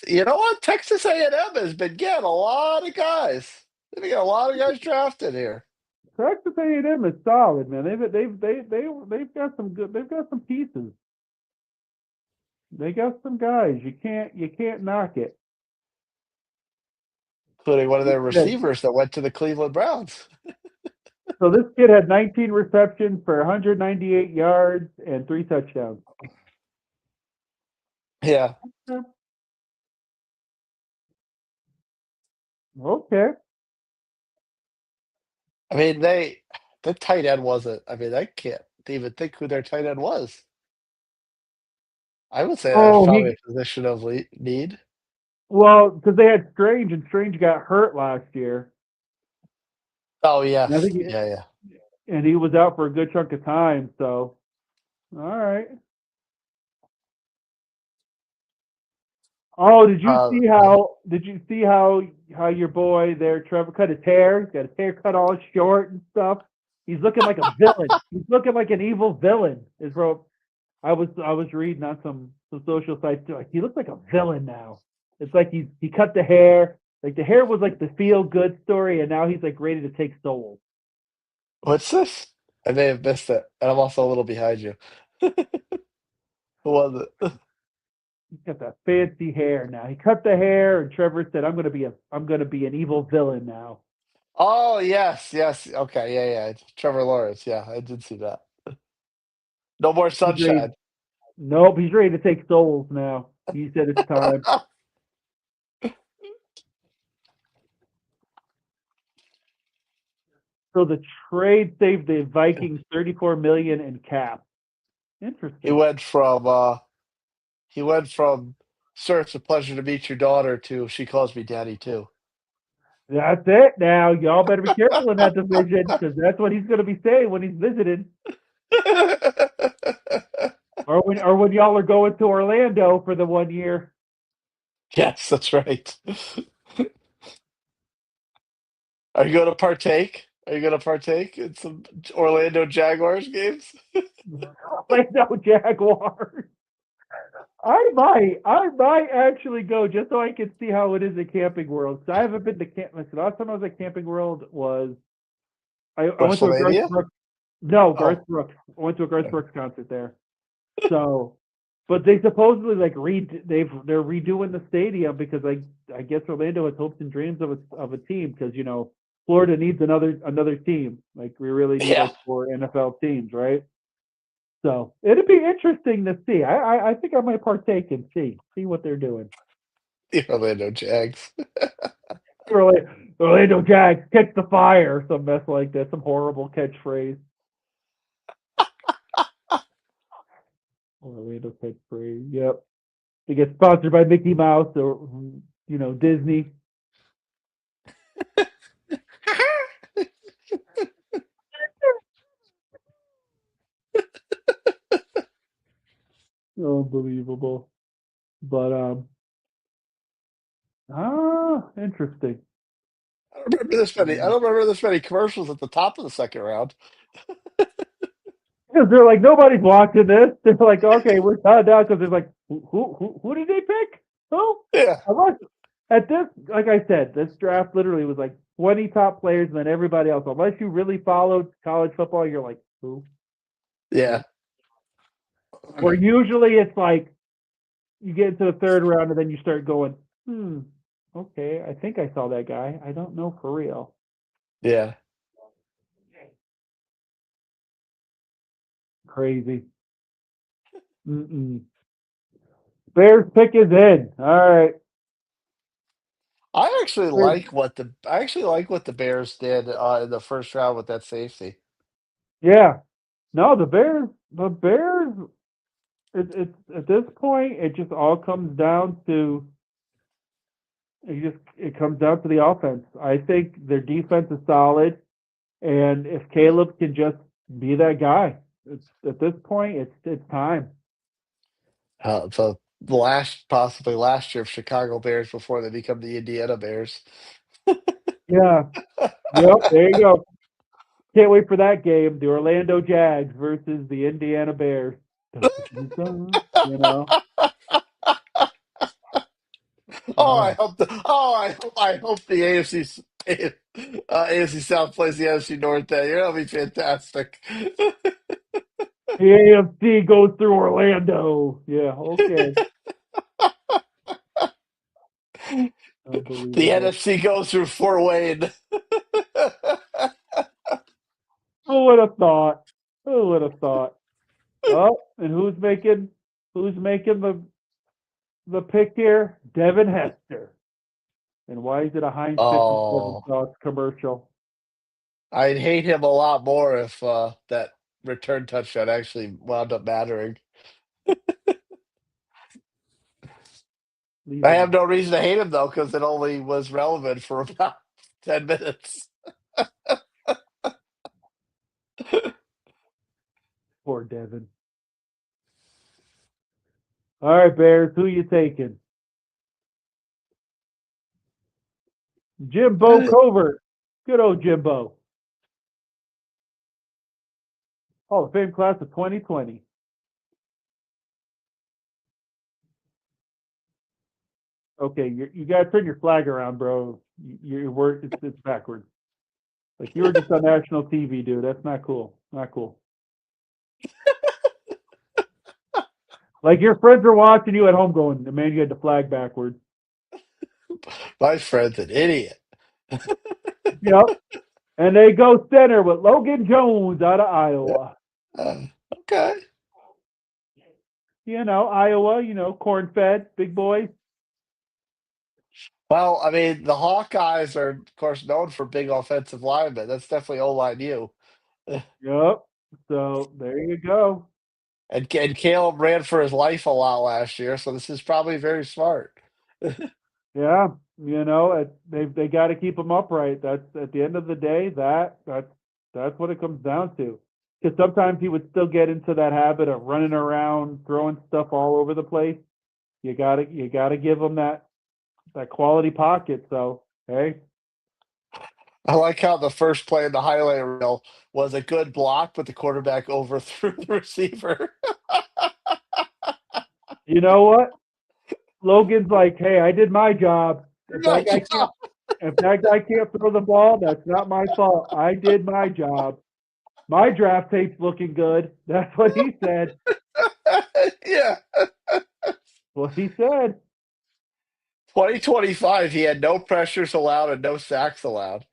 You know what? Texas A&M has been getting a lot of guys. They've been getting a lot of guys drafted here. Texas A&M is solid, man. They've got some good. They've got some pieces. They got some guys. You can't knock it. Including one of their Yeah. receivers that went to the Cleveland Browns. So this kid had 19 receptions for 198 yards and 3 touchdowns. Yeah. Okay. I mean, the tight end wasn't. I mean, I can't even think who their tight end was. I would say that was Oh, probably a position of need. well, because they had Strange, and Strange got hurt last year. Oh, And I yes. think, Yeah. and he was out for a good chunk of time. So, all right. Oh, did you see Yeah. how? Did you see how your boy there, Trevor, cut his hair? He's got his hair cut all short and stuff. He's looking like a villain. He's looking like an evil villain. Is bro. I was reading on some social sites too. Like, he looks like a villain now. It's like he cut the hair. Like the hair was like the feel good story, and now he's like ready to take souls. What's this? I may have missed it, and I'm also a little behind you. Who was it? He's got that fancy hair now. He cut the hair, and Trevor said, I'm gonna be an evil villain now." Oh, yes, yes. Okay, yeah, yeah. Trevor Lawrence. Yeah, I did see that. No more He's ready. sunshine. Nope, he's ready to take souls now. He said it's time. So the trade saved the Vikings 34 million in cap. He Interesting. went from "Sir, it's a pleasure to meet your daughter" to "She calls me daddy too." That's it. Now y'all better be careful in that division because that's what he's going to be saying when he's visiting, or when y'all are going to Orlando for the 1 year. Yes, that's right. Are you going to partake? Are you going to partake in some Orlando Jaguars games? Orlando Jaguars. I might actually go just so I can see how it is at Camping World. I haven't been to camp. The last time I was at Camping World was I went to a Garth WrestleMania? Brooks. No, Oh, Garth Brooks. I went to a Garth Brooks concert there. So, but they supposedly like they're redoing the stadium because I guess Orlando has hopes and dreams of a team because Florida needs another team. Like we really need yeah. like 4 NFL teams, right? So it'd be interesting to see. I think I might partake and see what they're doing. The Orlando Jags. Orlando Jags catch the fire, some mess like that, some horrible catchphrase. Orlando catchphrase. Yep. They get sponsored by Mickey Mouse or Disney. Unbelievable. But interesting. I don't remember this many commercials at the top of the second round. Because they're like nobody's watching this. They're like, okay, we're tied down because they're like, who did they pick? Who? Yeah. Unless at this, like I said, this draft literally was like 20 top players and then everybody else. Unless you really followed college football, you're like, who? Yeah. Where usually it's like you get into the third round and then you start going, okay, I think I saw that guy. I don't know for real. Yeah. Crazy. Bears pick is in. All right. I actually like what the Bears did in the first round with that safety. Yeah. No, the Bears. It's at this point, it just all comes down to it comes down to the offense. I think their defense is solid, and if Caleb can just be that guy, at this point, it's time. So possibly last year of Chicago Bears before they become the Indiana Bears. Yeah. Yep. There you go. Can't wait for that game. The Orlando Jags versus the Indiana Bears. Dun, dun, dun, dun, you know. Oh, I hope the AFC South plays the AFC North. That'll be fantastic. the AFC goes through Orlando. Yeah. Okay. The Unbelievable. NFC goes through Fort Wayne. Who would have thought? Who would have thought? Oh, and who's making the pick here? Devin Hester. And why is it a Heinz 57 Oh, sauce commercial? I'd hate him a lot more if that return touchdown actually wound up mattering. I Leaving have him. no reason to hate him though, because it only was relevant for about 10 minutes. Poor Devin. All right, Bears, who you taking? Jimbo Covert. Good old Jimbo. Hall of Fame class of 2020. Okay, you got to turn your flag around, bro. Your word, it's backwards. Like you were just on national TV, dude. That's not cool. Not cool. Like your friends are watching you at home, going, "Man, you had the flag backwards." My friend's an idiot. Yep. And they go center with Logan Jones out of Yeah. Iowa. Okay. Iowa. Corn fed, big boys. Well, I mean, the Hawkeyes are, of course, known for big offensive linemen. That's definitely O-line U. Yep. So there you go. And Caleb ran for his life a lot last year, so this is probably very smart. Yeah, they got to keep them upright. That's at the end of the day. That's what it comes down to. Because sometimes he would still get into that habit of running around, throwing stuff all over the place. You gotta give him that quality pocket. So hey, I like how the first play in the highlight reel was a good block, but the quarterback overthrew the receiver. you know what? Logan's like, hey, I did my job. If that Good guy job. can't, if that guy can't throw the ball, that's not my fault. I did my job. My draft tape's looking good. That's what he said. Yeah. What he said. 2025, he had no pressures allowed and no sacks allowed.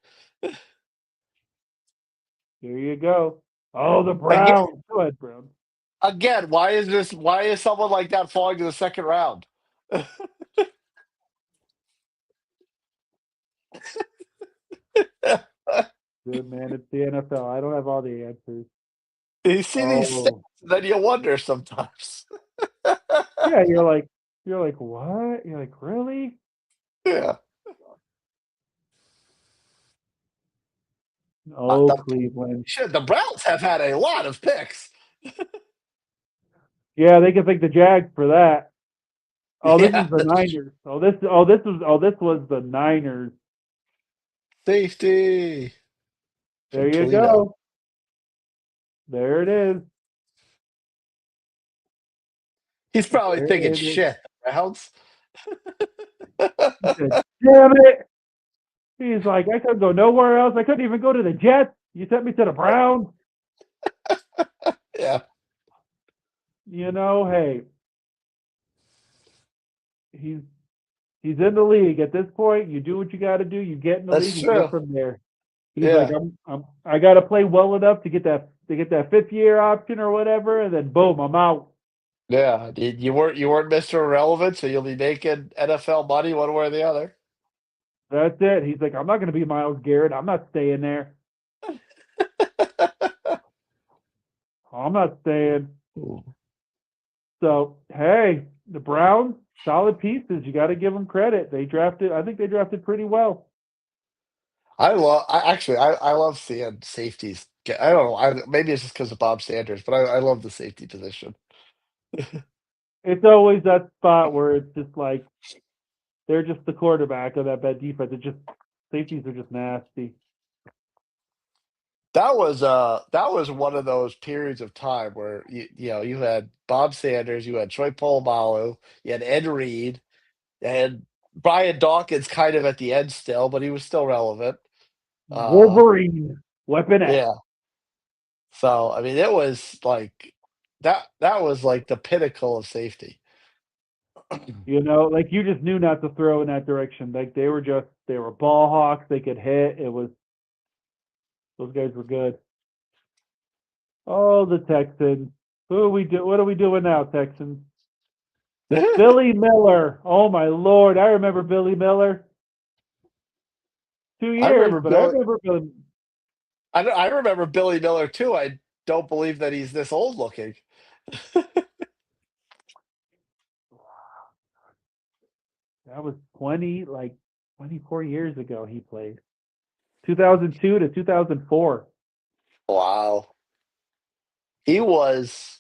There you go. Oh, the Again, Browns. Go ahead, Browns. why is someone like that falling to the second round? Good man, it's the NFL. I don't have all the answers. You see these stats, Oh, then you wonder sometimes. yeah. You're like, what? You're like, really? Yeah. Oh, The, Cleveland. shit, the Browns have had a lot of picks. Yeah, they can thank the Jags for that. Oh, this Yeah, is the Niners. Oh, this was the Niners. safety There from you Toledo. go. There it is. He's probably There thinking, it is. shit, Browns. He said, damn it. He's like, I couldn't go nowhere else. I couldn't even go to the Jets. You sent me to the Browns. Yeah, Hey, he's he's in the league at this point. You do what you got to do. You get in the that's league and go true. from there. He's like, Yeah, I got to play well enough to get that 5th year option or whatever, and then boom, I'm out. yeah. You weren't Mr. Irrelevant, so you'll be making NFL money one way or the other. That's it. He's like, I'm not going to be Miles Garrett. I'm not staying there. I'm not staying. So hey, the Browns, solid pieces. You got to give them credit. I think they drafted pretty well. I love seeing safeties. I don't know. Maybe it's just because of Bob Sanders, but I love the safety position. It's always that spot where it's just like they're just the quarterback of that bad defense. It just safeties are just nasty. That was one of those periods of time where you had Bob Sanders, you had Troy Polamalu, you had Ed Reed, and Brian Dawkins kind of at the end still, but he was still relevant. Uh, Wolverine, Weapon X. yeah. So I mean, it was like that. That was like the pinnacle of safety. Like you just knew not to throw in that direction. Like they were ball hawks. They could hit. Those guys were good. Oh, the Texans. What are we doing now, Texans? Billy Miller. Oh my Lord, I remember Billy Miller. Two I years, remember but I Billy. remember Billy. I remember Billy Miller too. I don't believe that he's this old looking. That was 24 years ago. He played 2002 to 2004. Wow. He was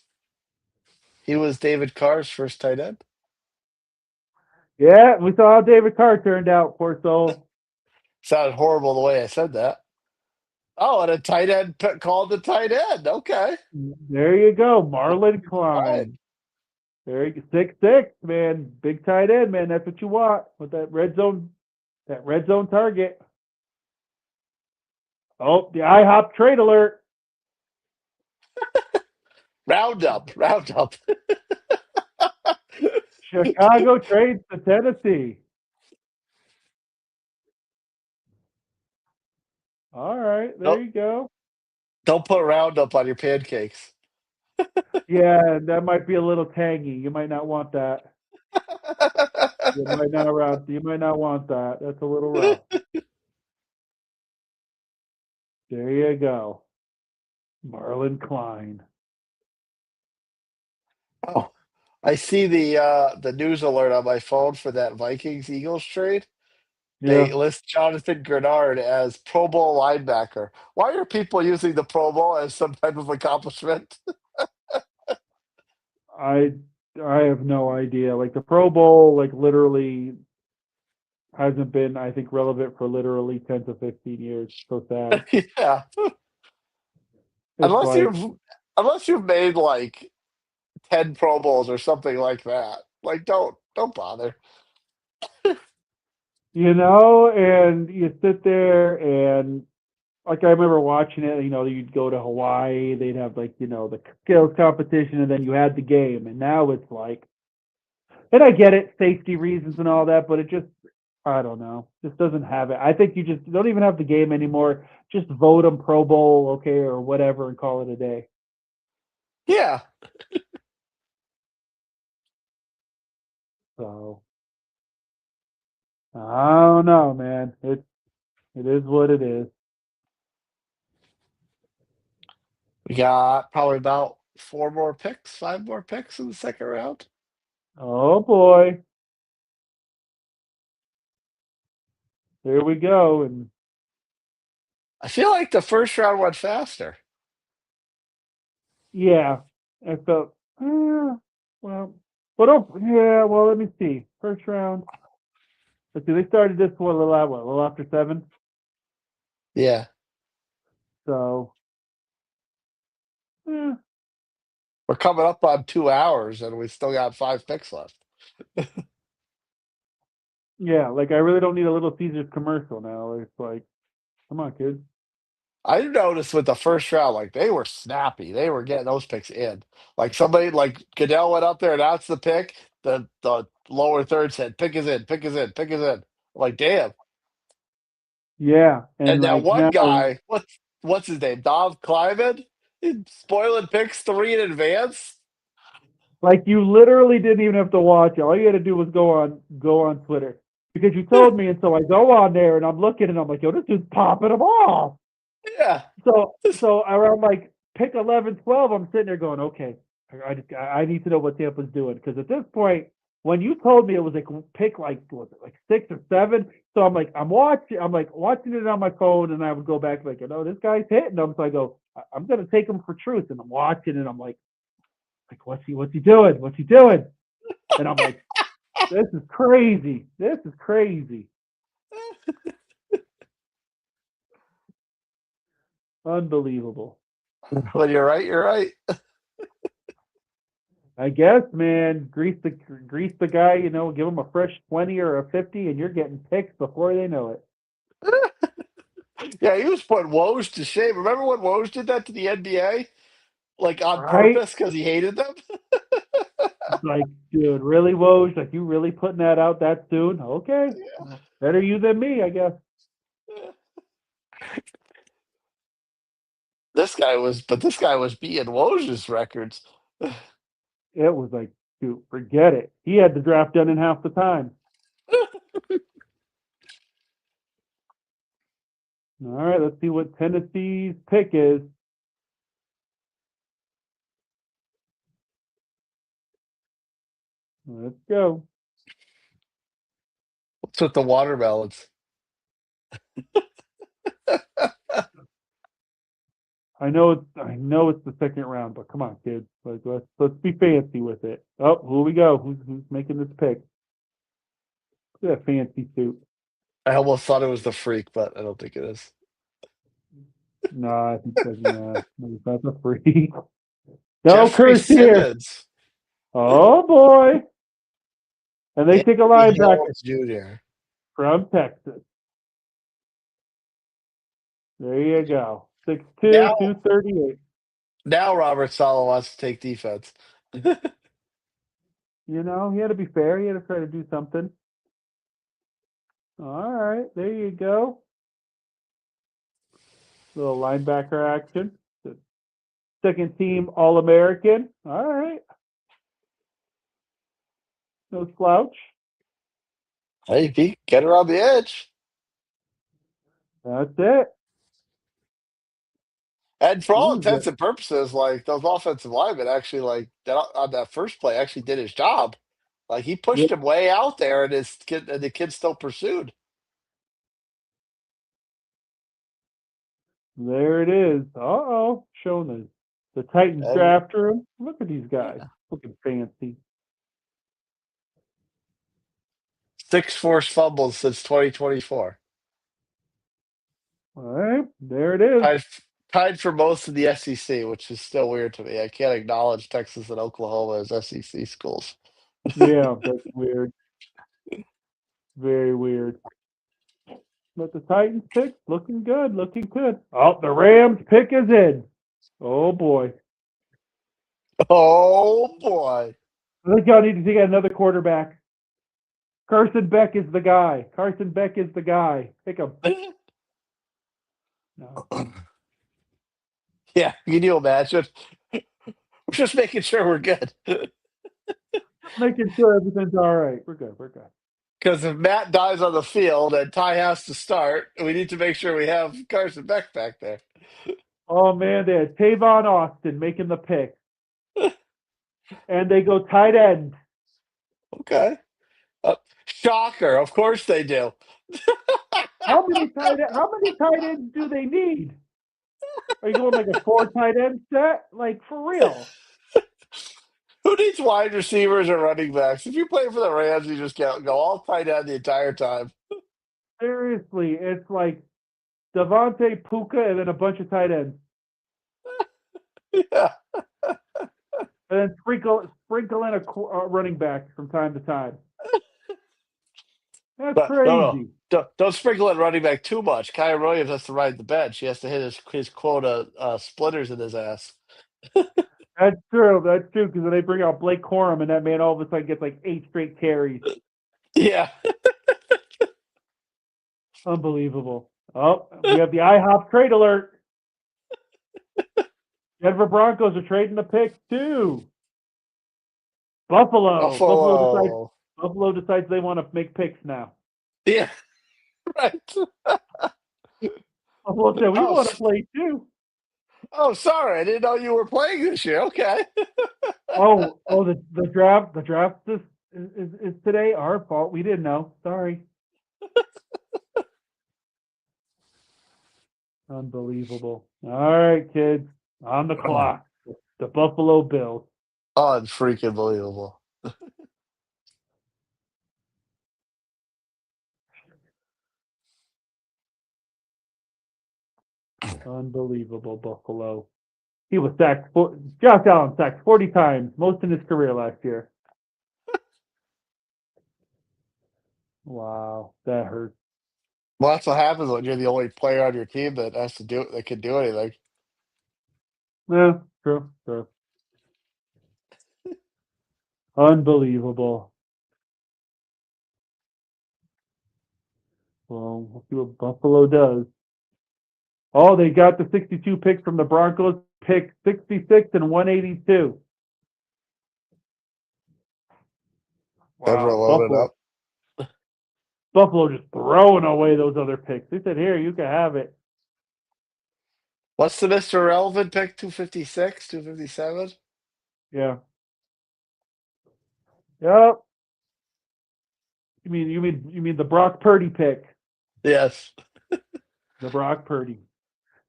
he was David Carr's first tight end. Yeah, we saw how David Carr turned out. Poor soul. Sounded horrible the way I said that. Oh, and a tight end called the tight end. Okay. There you go, Marlon Fine. Klein. Very 6-6, man. Big tight end, man. That's what you want with that red zone target. Oh, the IHOP trade alert. Round up. Chicago trades to Tennessee. All right, there Don't, you go. don't put Roundup on your pancakes. Yeah, that might be a little tangy. You might not want that. You might not want that. That's a little rough. There you go. Marlon Klein. Oh, I see the news alert on my phone for that Vikings Eagles trade. Yeah. They list Jonathan Grenard as Pro Bowl linebacker. Why are people using the Pro Bowl as some type of accomplishment? I I have no idea. Like the Pro Bowl, like literally hasn't been, I think, relevant for literally 10 to 15 years. So sad. Yeah, It's unless like, you've made like 10 Pro Bowls or something like that. Like, don't bother. and you sit there and like I remember watching it, you'd go to Hawaii, they'd have like, the skills competition and then you had the game. And now it's like, and I get it, safety reasons and all that, but it just, I don't know, just doesn't have it. I think you just don't even have the game anymore. Just vote them Pro Bowl, okay, or whatever, and call it a day. Yeah, So I don't know, man. It is what it is. we got probably about 5 more picks in the second round. Oh boy, here we go, and I feel like the first round went faster. yeah, I felt, well, but oh, yeah, well, let me see. First round. Let's see. They started this one a little after 7. Yeah, So, eh, we're coming up on 2 hours, and we still got 5 picks left. yeah, like I really don't need a Little Caesars commercial now. It's like, come on, kids. I noticed with the first round, like they were snappy. They were getting those picks in. Like somebody like Goodell went up there, announced the pick. The lower third said, "Pick is in, pick is in, pick is in." I'm like, damn. Yeah, and And that like one now, guy, what's his name? Dov Kleiman, spoiling picks 3 in advance. like you literally didn't even have to watch it. All you had to do was go on Twitter because you told me, and so I go on there and I'm looking and I'm like, yo, this dude's popping them off. Yeah, So around like pick 11, 12, I'm sitting there going, okay, I need to know what Tampa's doing because at this point, when you told me it was like pick like what was it, like 6 or 7, so I'm watching it on my phone, and I would go back like, this guy's hitting them, so I go, I'm gonna take him for truth, and I'm watching, and I'm like what's he doing? What's he doing? And I'm like, this is crazy. This is crazy. Unbelievable. when you're right, you're right. I guess, man, grease the guy, give him a fresh 20 or a 50, and you're getting picked before they know it. Yeah, he was putting Woj to shame. Remember when Woj did that to the NBA, like on Right? purpose because he hated them? It's like, dude, really, Woj? Like, you really putting that out that soon? Okay. Well, better you than me, I guess. This guy was beating Woj's records. It was like, dude, forget it. He had the draft done in half the time. All right, let's see what Tennessee's pick is. Let's go. What's with the watermelons? I know it's the second round, but come on, kids. Let's be fancy with it. Oh, who we go? Who's making this pick? Look at that fancy suit. I almost thought it was the freak, but I don't think it is. No, I think that's a freak. No Jeffrey curse here. Simmons. Oh boy! And they take a linebacker Jr. from Texas. There you go. 6'2", Now, 238. now Robert Saleh wants to take defense. You know, he had to be fair. He had to try to do something. All right, there you go. Little linebacker action. Second team All-American. All right. No slouch. Hey, Pete, get her on the edge. That's it. And for all Who's intents it? and purposes, like those offensive linemen actually, like that on that first play, actually did his job. Like he pushed him way out there, and the kid still pursued. There it is. Uh-oh. Showing the Titans And draft room. Look at these guys. yeah. Looking fancy. 6 forced fumbles since 2024. All right. There it is. Tied, tied for most of the SEC, which is still weird to me. I can't acknowledge Texas and Oklahoma as SEC schools. Yeah, that's weird. Very weird. But the Titans pick looking good. Looking good. Oh, the Rams pick is in. Oh, boy. Oh boy. I think y'all need to get another quarterback. Carson Beck is the guy. Carson Beck is the guy. Pick him. No. Yeah, can you imagine? We're just making sure we're good. Making sure everything's all right. We're good. We're good. Because if Matt dies on the field and Ty has to start, we need to make sure we have Carson Beck back there. Oh, man, they had Tavon Austin making the pick. And they go tight end. Okay. Shocker. Of course they do. How many tight ends do they need? Are you going like a 4 tight end set? Like, for real. Who needs wide receivers or running backs? If you play for the Rams, you just go all tight end the entire time. Seriously, it's like Devontae, Puka, and then a bunch of tight ends. Yeah. And then sprinkle in a running back from time to time. That's But no. crazy. Don't sprinkle in running back too much. Kyrie Williams has to ride the bench. He has to hit his quota splitters in his ass. That's true. That's true. Because then they bring out Blake Corum, and that man all of a sudden gets like 8 straight carries. Yeah. Unbelievable. Oh, we have the IHOP trade alert. Denver Broncos are trading the pick too. Buffalo. Buffalo. Buffalo decides they want to make picks now. Yeah. Right. Buffalo said we Oh, want to play too. oh, sorry. I didn't know you were playing this year. Okay. The draft is today. Our fault. We didn't know. Sorry. Unbelievable. All right, kids. On the clock. The Buffalo Bills. Unfreaking believable. Unbelievable, Buffalo. He was sacked. Josh Allen sacked 40 times, most in his career last year. Wow, that hurts. Well, that's what happens when you're the only player on your team that has to do that can do anything. Yeah, true. Unbelievable. Well, we'll see what Buffalo does. Oh, they got the 62 picks from the Broncos, pick 66 and 182. Denver Wow, loaded up. Buffalo just throwing away those other picks. They said, "Here, you can have it." What's the Mr. Relevant pick? 256, 257? Yeah. Yep. You mean the Brock Purdy pick? Yes. The Brock Purdy.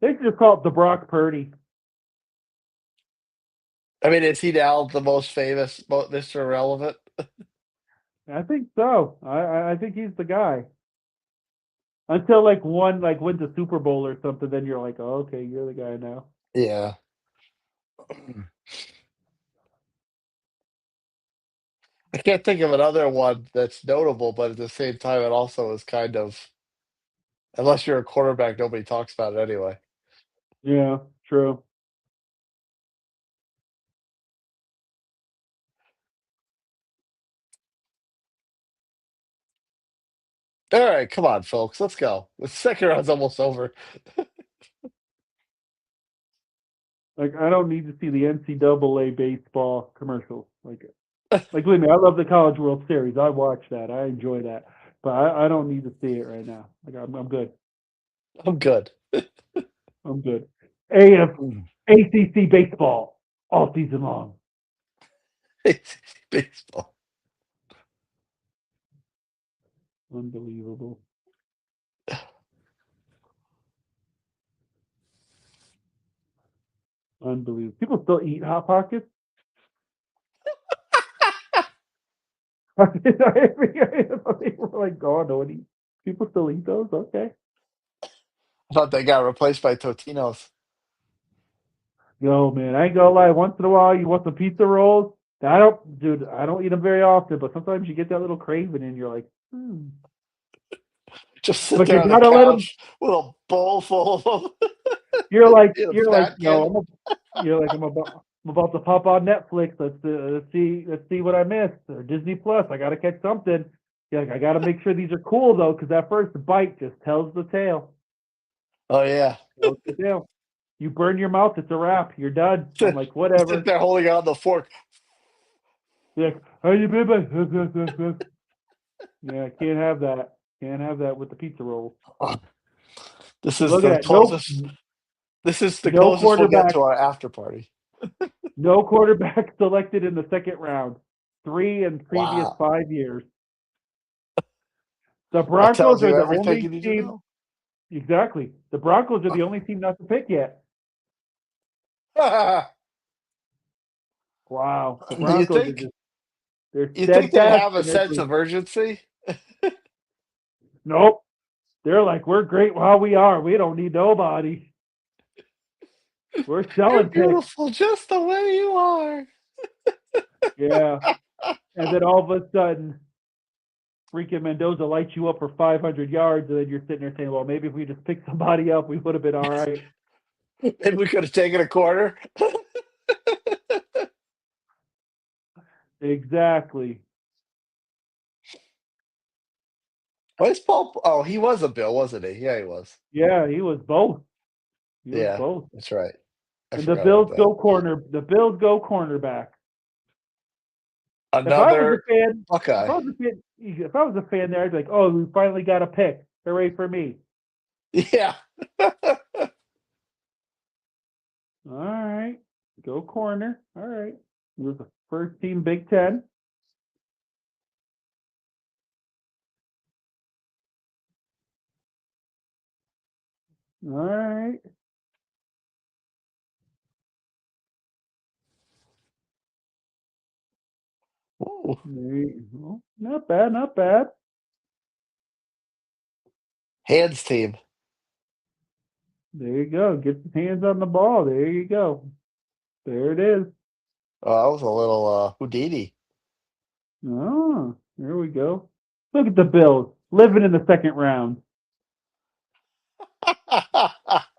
They should just call it the Brock Purdy. I mean, is he now the most famous Mr. Irrelevant? I think so. I think he's the guy. Until one wins a Super Bowl or something, then you're like, oh, okay, you're the guy now. Yeah. I can't think of another one that's notable, but at the same time, it also is kind of, unless you're a quarterback, nobody talks about it anyway. Yeah, true. All right, come on, folks, let's go. The second round's almost over. Like I don't need to see the NCAA baseball commercials. Like believe me, I love the College World Series. I watch that. I enjoy that. But I don't need to see it right now. Like I'm good. I'm good. I'm good. ACC baseball all season long. Baseball. Unbelievable. Unbelievable. People still eat Hot Pockets? We're like, God, nobody. People still eat those? Okay. I thought they got replaced by Totinos. Yo, man, I ain't gonna lie. Once in a while, you want some pizza rolls. I don't, dude. I don't eat them very often, but sometimes you get that little craving, and you're like, Just sit But there you on the gotta let them. couch with a bowl full of them. You're a You're like, fat yo, kid. you're like, I'm about to pop on Netflix. Let's see what I missed or Disney Plus. I gotta catch something. You're like, I gotta make sure these are cool though, because that first bite just tells the tale. Oh yeah. Tells the tale. You burn your mouth, it's a wrap. You're done. I'm Sit, like, sit whatever. there holding on the fork. You're like, how you been? Yeah, can't have that. Can't have that with the pizza roll. This is Look at the that. Nope. closest. This is the No closest we'll get quarterback. to our after party. No quarterback selected in the second round. 3 in previous Wow, 5 years. The that Broncos tells are you the everything you only need to team. know. Exactly. The Broncos are the only team not to pick yet. Wow. The Do you Broncos are think? just, they're You think they'd steadfast have a and they're sense just, of urgency? nope. They're like, we're great while we are. We don't need nobody. We're You're selling picks. beautiful just the way you are. Yeah. And then all of a sudden, freaking Mendoza lights you up for 500 yards, and then you're sitting there saying, well, maybe if we just picked somebody up, we would have been all right. Maybe we could have taken a quarter. Exactly. Why Paul? Oh, he was a Bill, wasn't he? Yeah, he was. Yeah, he was both. He was Yeah, both. that's right. I And the forgot about Bills that. go corner. The Bills go cornerback. If I was a Another fan, if Buckeye. I was a fan, if I was a fan there, I'd be like, "Oh, we finally got a pick. Hooray for me!" Yeah. All right, go corner. All right, it was the first team Big Ten. All right, Ooh, not bad, not bad. hands team. There you go. Get the hands on the ball. There you go. There it is. Oh, that was a little Houdini. Oh, there we go. Look at the Bills living in the second round.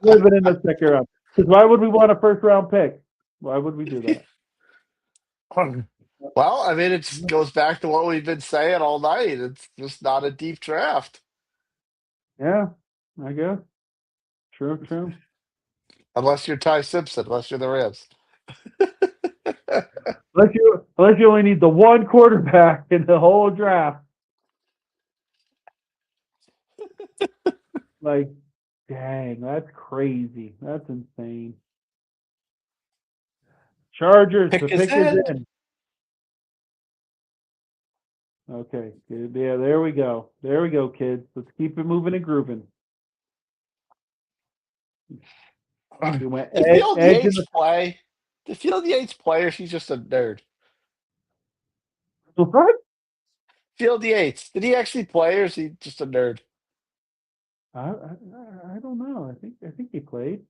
Living in the second round. Because why would we want a first round pick? Why would we do that? Well, I mean, it just goes back to what we've been saying all night. It's just not a deep draft Yeah, I guess. True, true. unless you're Ty Simpson, unless you're the Rams. Unless you only need the one quarterback in the whole draft. Like, dang, that's crazy. That's insane. Chargers, the Pick his pick is end. in. Okay, good. Yeah, there we go. There we go, kids. Let's keep it moving and grooving. We went Did Field edge in Yates the play? Did Field Yates play, or is he just a nerd? what? Field Yates, did he actually play, or is he just a nerd? I don't know. I think he played.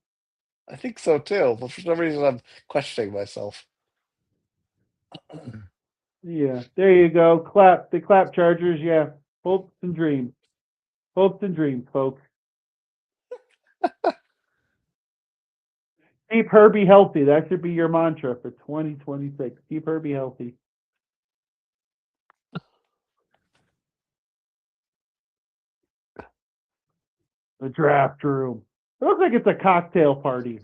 I think so too, but for some reason I'm questioning myself. Yeah, there you go. Clap. They clap Chargers. Yeah, hopes and dreams. Hopes and dreams, folks. Keep Herbie healthy. That should be your mantra for 2026. Keep Herbie healthy. The draft room. It looks like it's a cocktail party,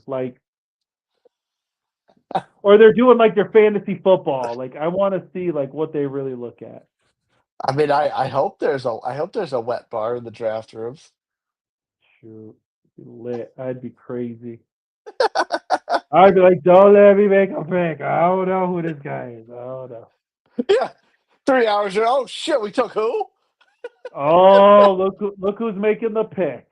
or they're doing like their fantasy football. Like I want to see like what they really look at. I mean, I hope there's a wet bar in the draft rooms. Shoot, lit. I'd be crazy. I'd be like, don't let me make a pick. I don't know who this guy is. I don't know. Yeah, 3 hours. Oh shit, we took who? Oh, look who's making the pick.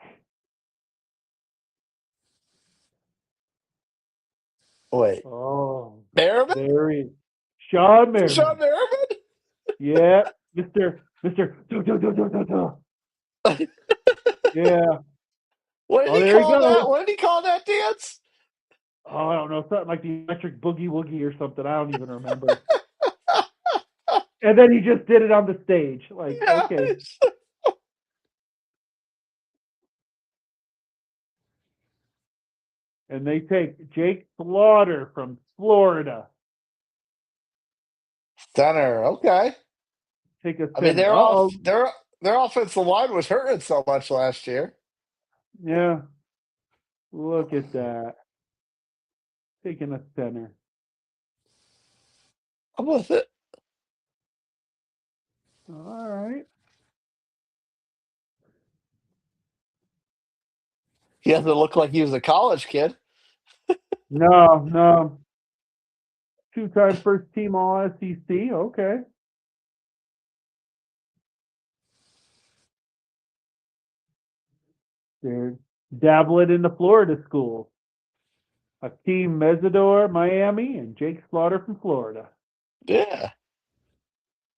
Wait, Oh, Merriman? there he is. Sean Sean Merriman. Merriman? Yeah, Mister. Yeah. What did Oh, he there he call goes. that? What did he call that dance? Oh, I don't know, something like the electric boogie woogie or something. I don't even remember. And then he just did it on the stage. Like, Yeah. okay. And they take Jake Slaughter from Florida. Center. Okay. Take a I mean, center. Uh-oh. their offensive line was hurting so much last year. Yeah. Look at that. Taking a center. I'm with it. All right. He doesn't look like he was a college kid. No. Two-time first team All SEC. Okay. They're dabbling in the Florida schools. Hakeem Mesidor, Miami, and Jake Slaughter from Florida. Yeah.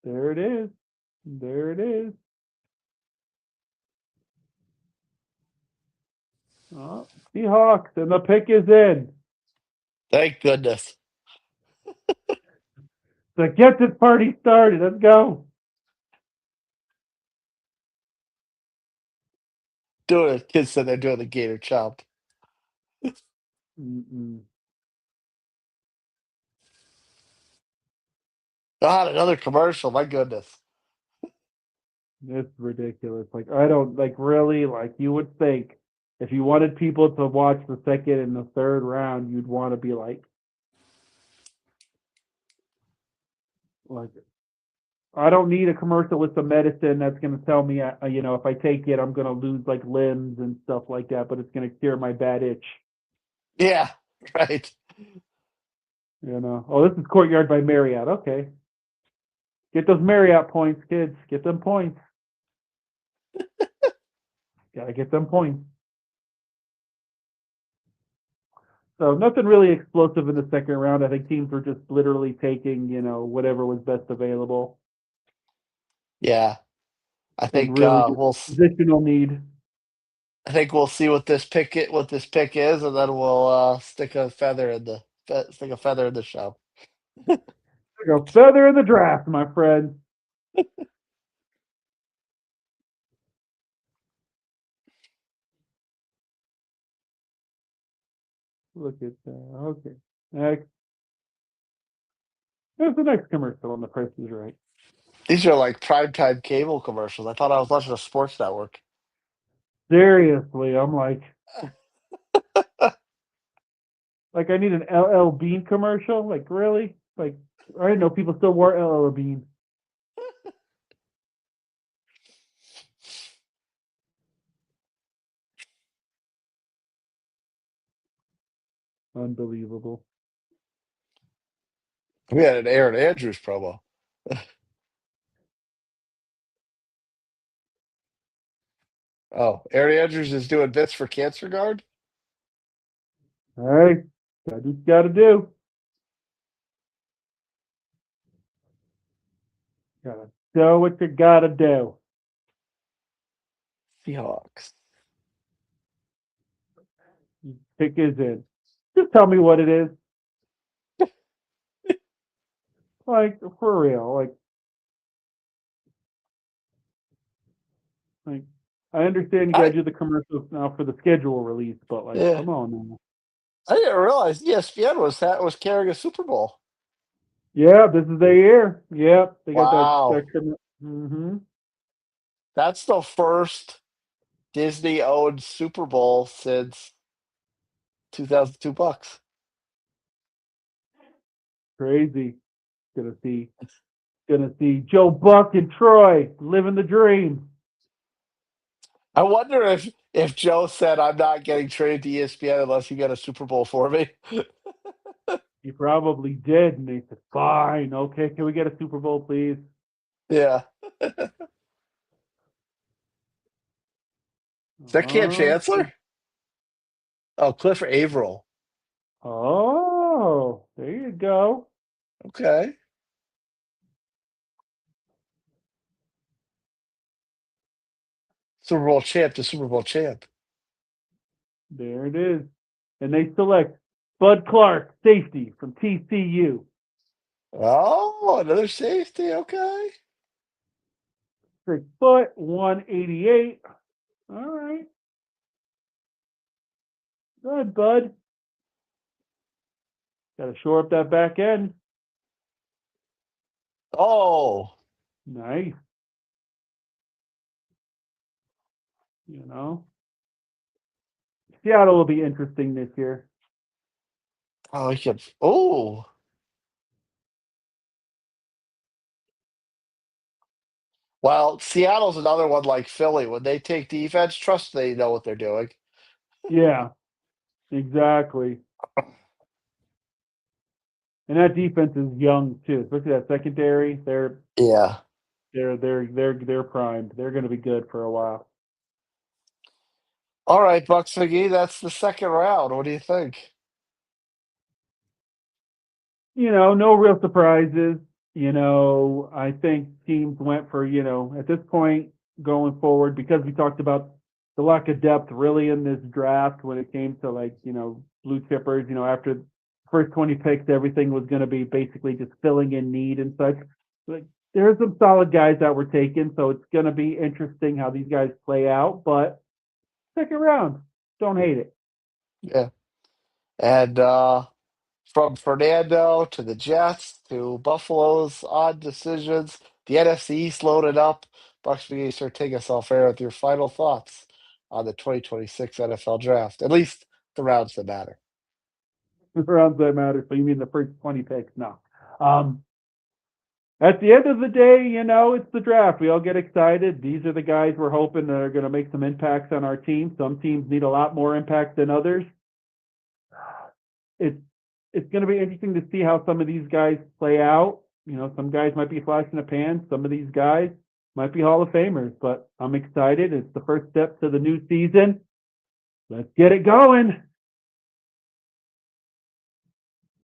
There it is. There it is. Oh, Seahawks, and the pick is in. Thank goodness. So get this party started. Let's go. Doing it. Kids said they're doing the gator chomp. Mm-mm. God, another commercial. My goodness. It's ridiculous. Like I don't like really like you would think if you wanted people to watch the second and the third round, you'd want to be like I don't need a commercial with some medicine that's going to tell me, if I take it, I'm going to lose like limbs and stuff like that, but it's going to cure my bad itch. Yeah. Right. Oh, this is Courtyard by Marriott. Okay. Get those Marriott points, kids. Get them points. Gotta get them points. So nothing really explosive in the second round. I think teams were just literally taking, whatever was best available. Yeah. I Like think really just positional need. I think we'll see what this pick is, and then we'll stick a feather in the show. Like a feather in the draft, my friend. Look at that. Okay. Next. There's the next commercial on The Price is Right. These are like primetime cable commercials. I thought I was watching a sports network. Seriously, I'm like I need an LL Bean commercial. Like really? Like I didn't know people still wore LL Bean. Unbelievable. We had an Aaron Andrews promo. Oh, Aaron Andrews is doing bits for Cancer Guard? All right. That's what you gotta do. Gotta do what you gotta do. Seahawks. Pick is in. Just tell me what it is. Like, for real. Like, I understand you got to I do the commercials now for the schedule release, but, like, yeah. come on now. I didn't realize ESPN was carrying a Super Bowl. Yeah, this is their year. Yep, they got that. Wow. Mm-hmm. That's the first Disney-owned Super Bowl since 2002 Bucks. Crazy. Gonna see, gonna see Joe Buck and Troy living the dream. I wonder if Joe said, "I'm not getting traded to ESPN unless you get a Super Bowl for me." He probably did, and they said, "Fine, okay, can we get a Super Bowl, please?" Yeah. Is that Cam Oh, Chancellor? Oh, Cliff Averill. oh, there you go. Okay. Super Bowl champ to Super Bowl champ. There it is. And they select Bud Clark, safety from TCU. Oh, another safety. Okay. 6 foot, 188. All right. Good, Bud. Got to shore up that back end. Oh, Nice. You know, Seattle will be interesting this year. oh, he can. Oh, well, Seattle's another one like Philly. When they take defense, trust they know what they're doing. Yeah, exactly. And that defense is young too, especially that secondary. Yeah. They're primed. They're going to be good for a while. All right, Bucks McGee. That's the second round. What do you think? No real surprises. I think teams went for, at this point going forward, because we talked about the lack of depth really in this draft when it came to, like, blue chippers, after the first 20 picks, everything was going to be basically just filling in need and such. Like, there's some solid guys that were taken, so it's going to be interesting how these guys play out, but second round, don't hate it. Yeah. And from Fernando to the Jets to Buffalo's odd decisions, the NFC East loaded up. Bucks McGee, sir, take us off air with your final thoughts on the 2026 NFL Draft. At least the rounds that matter. Rounds that matter. So you mean the first 20 picks? No. Um, at the end of the day, it's the draft. We all get excited. These are the guys we're hoping that are going to make some impacts on our team. Some teams need a lot more impact than others. It's it's going to be interesting to see how some of these guys play out. Some guys might be flash in the pan. Some of these guys might be Hall of Famers. But I'm excited. It's the first step to the new season. Let's get it going.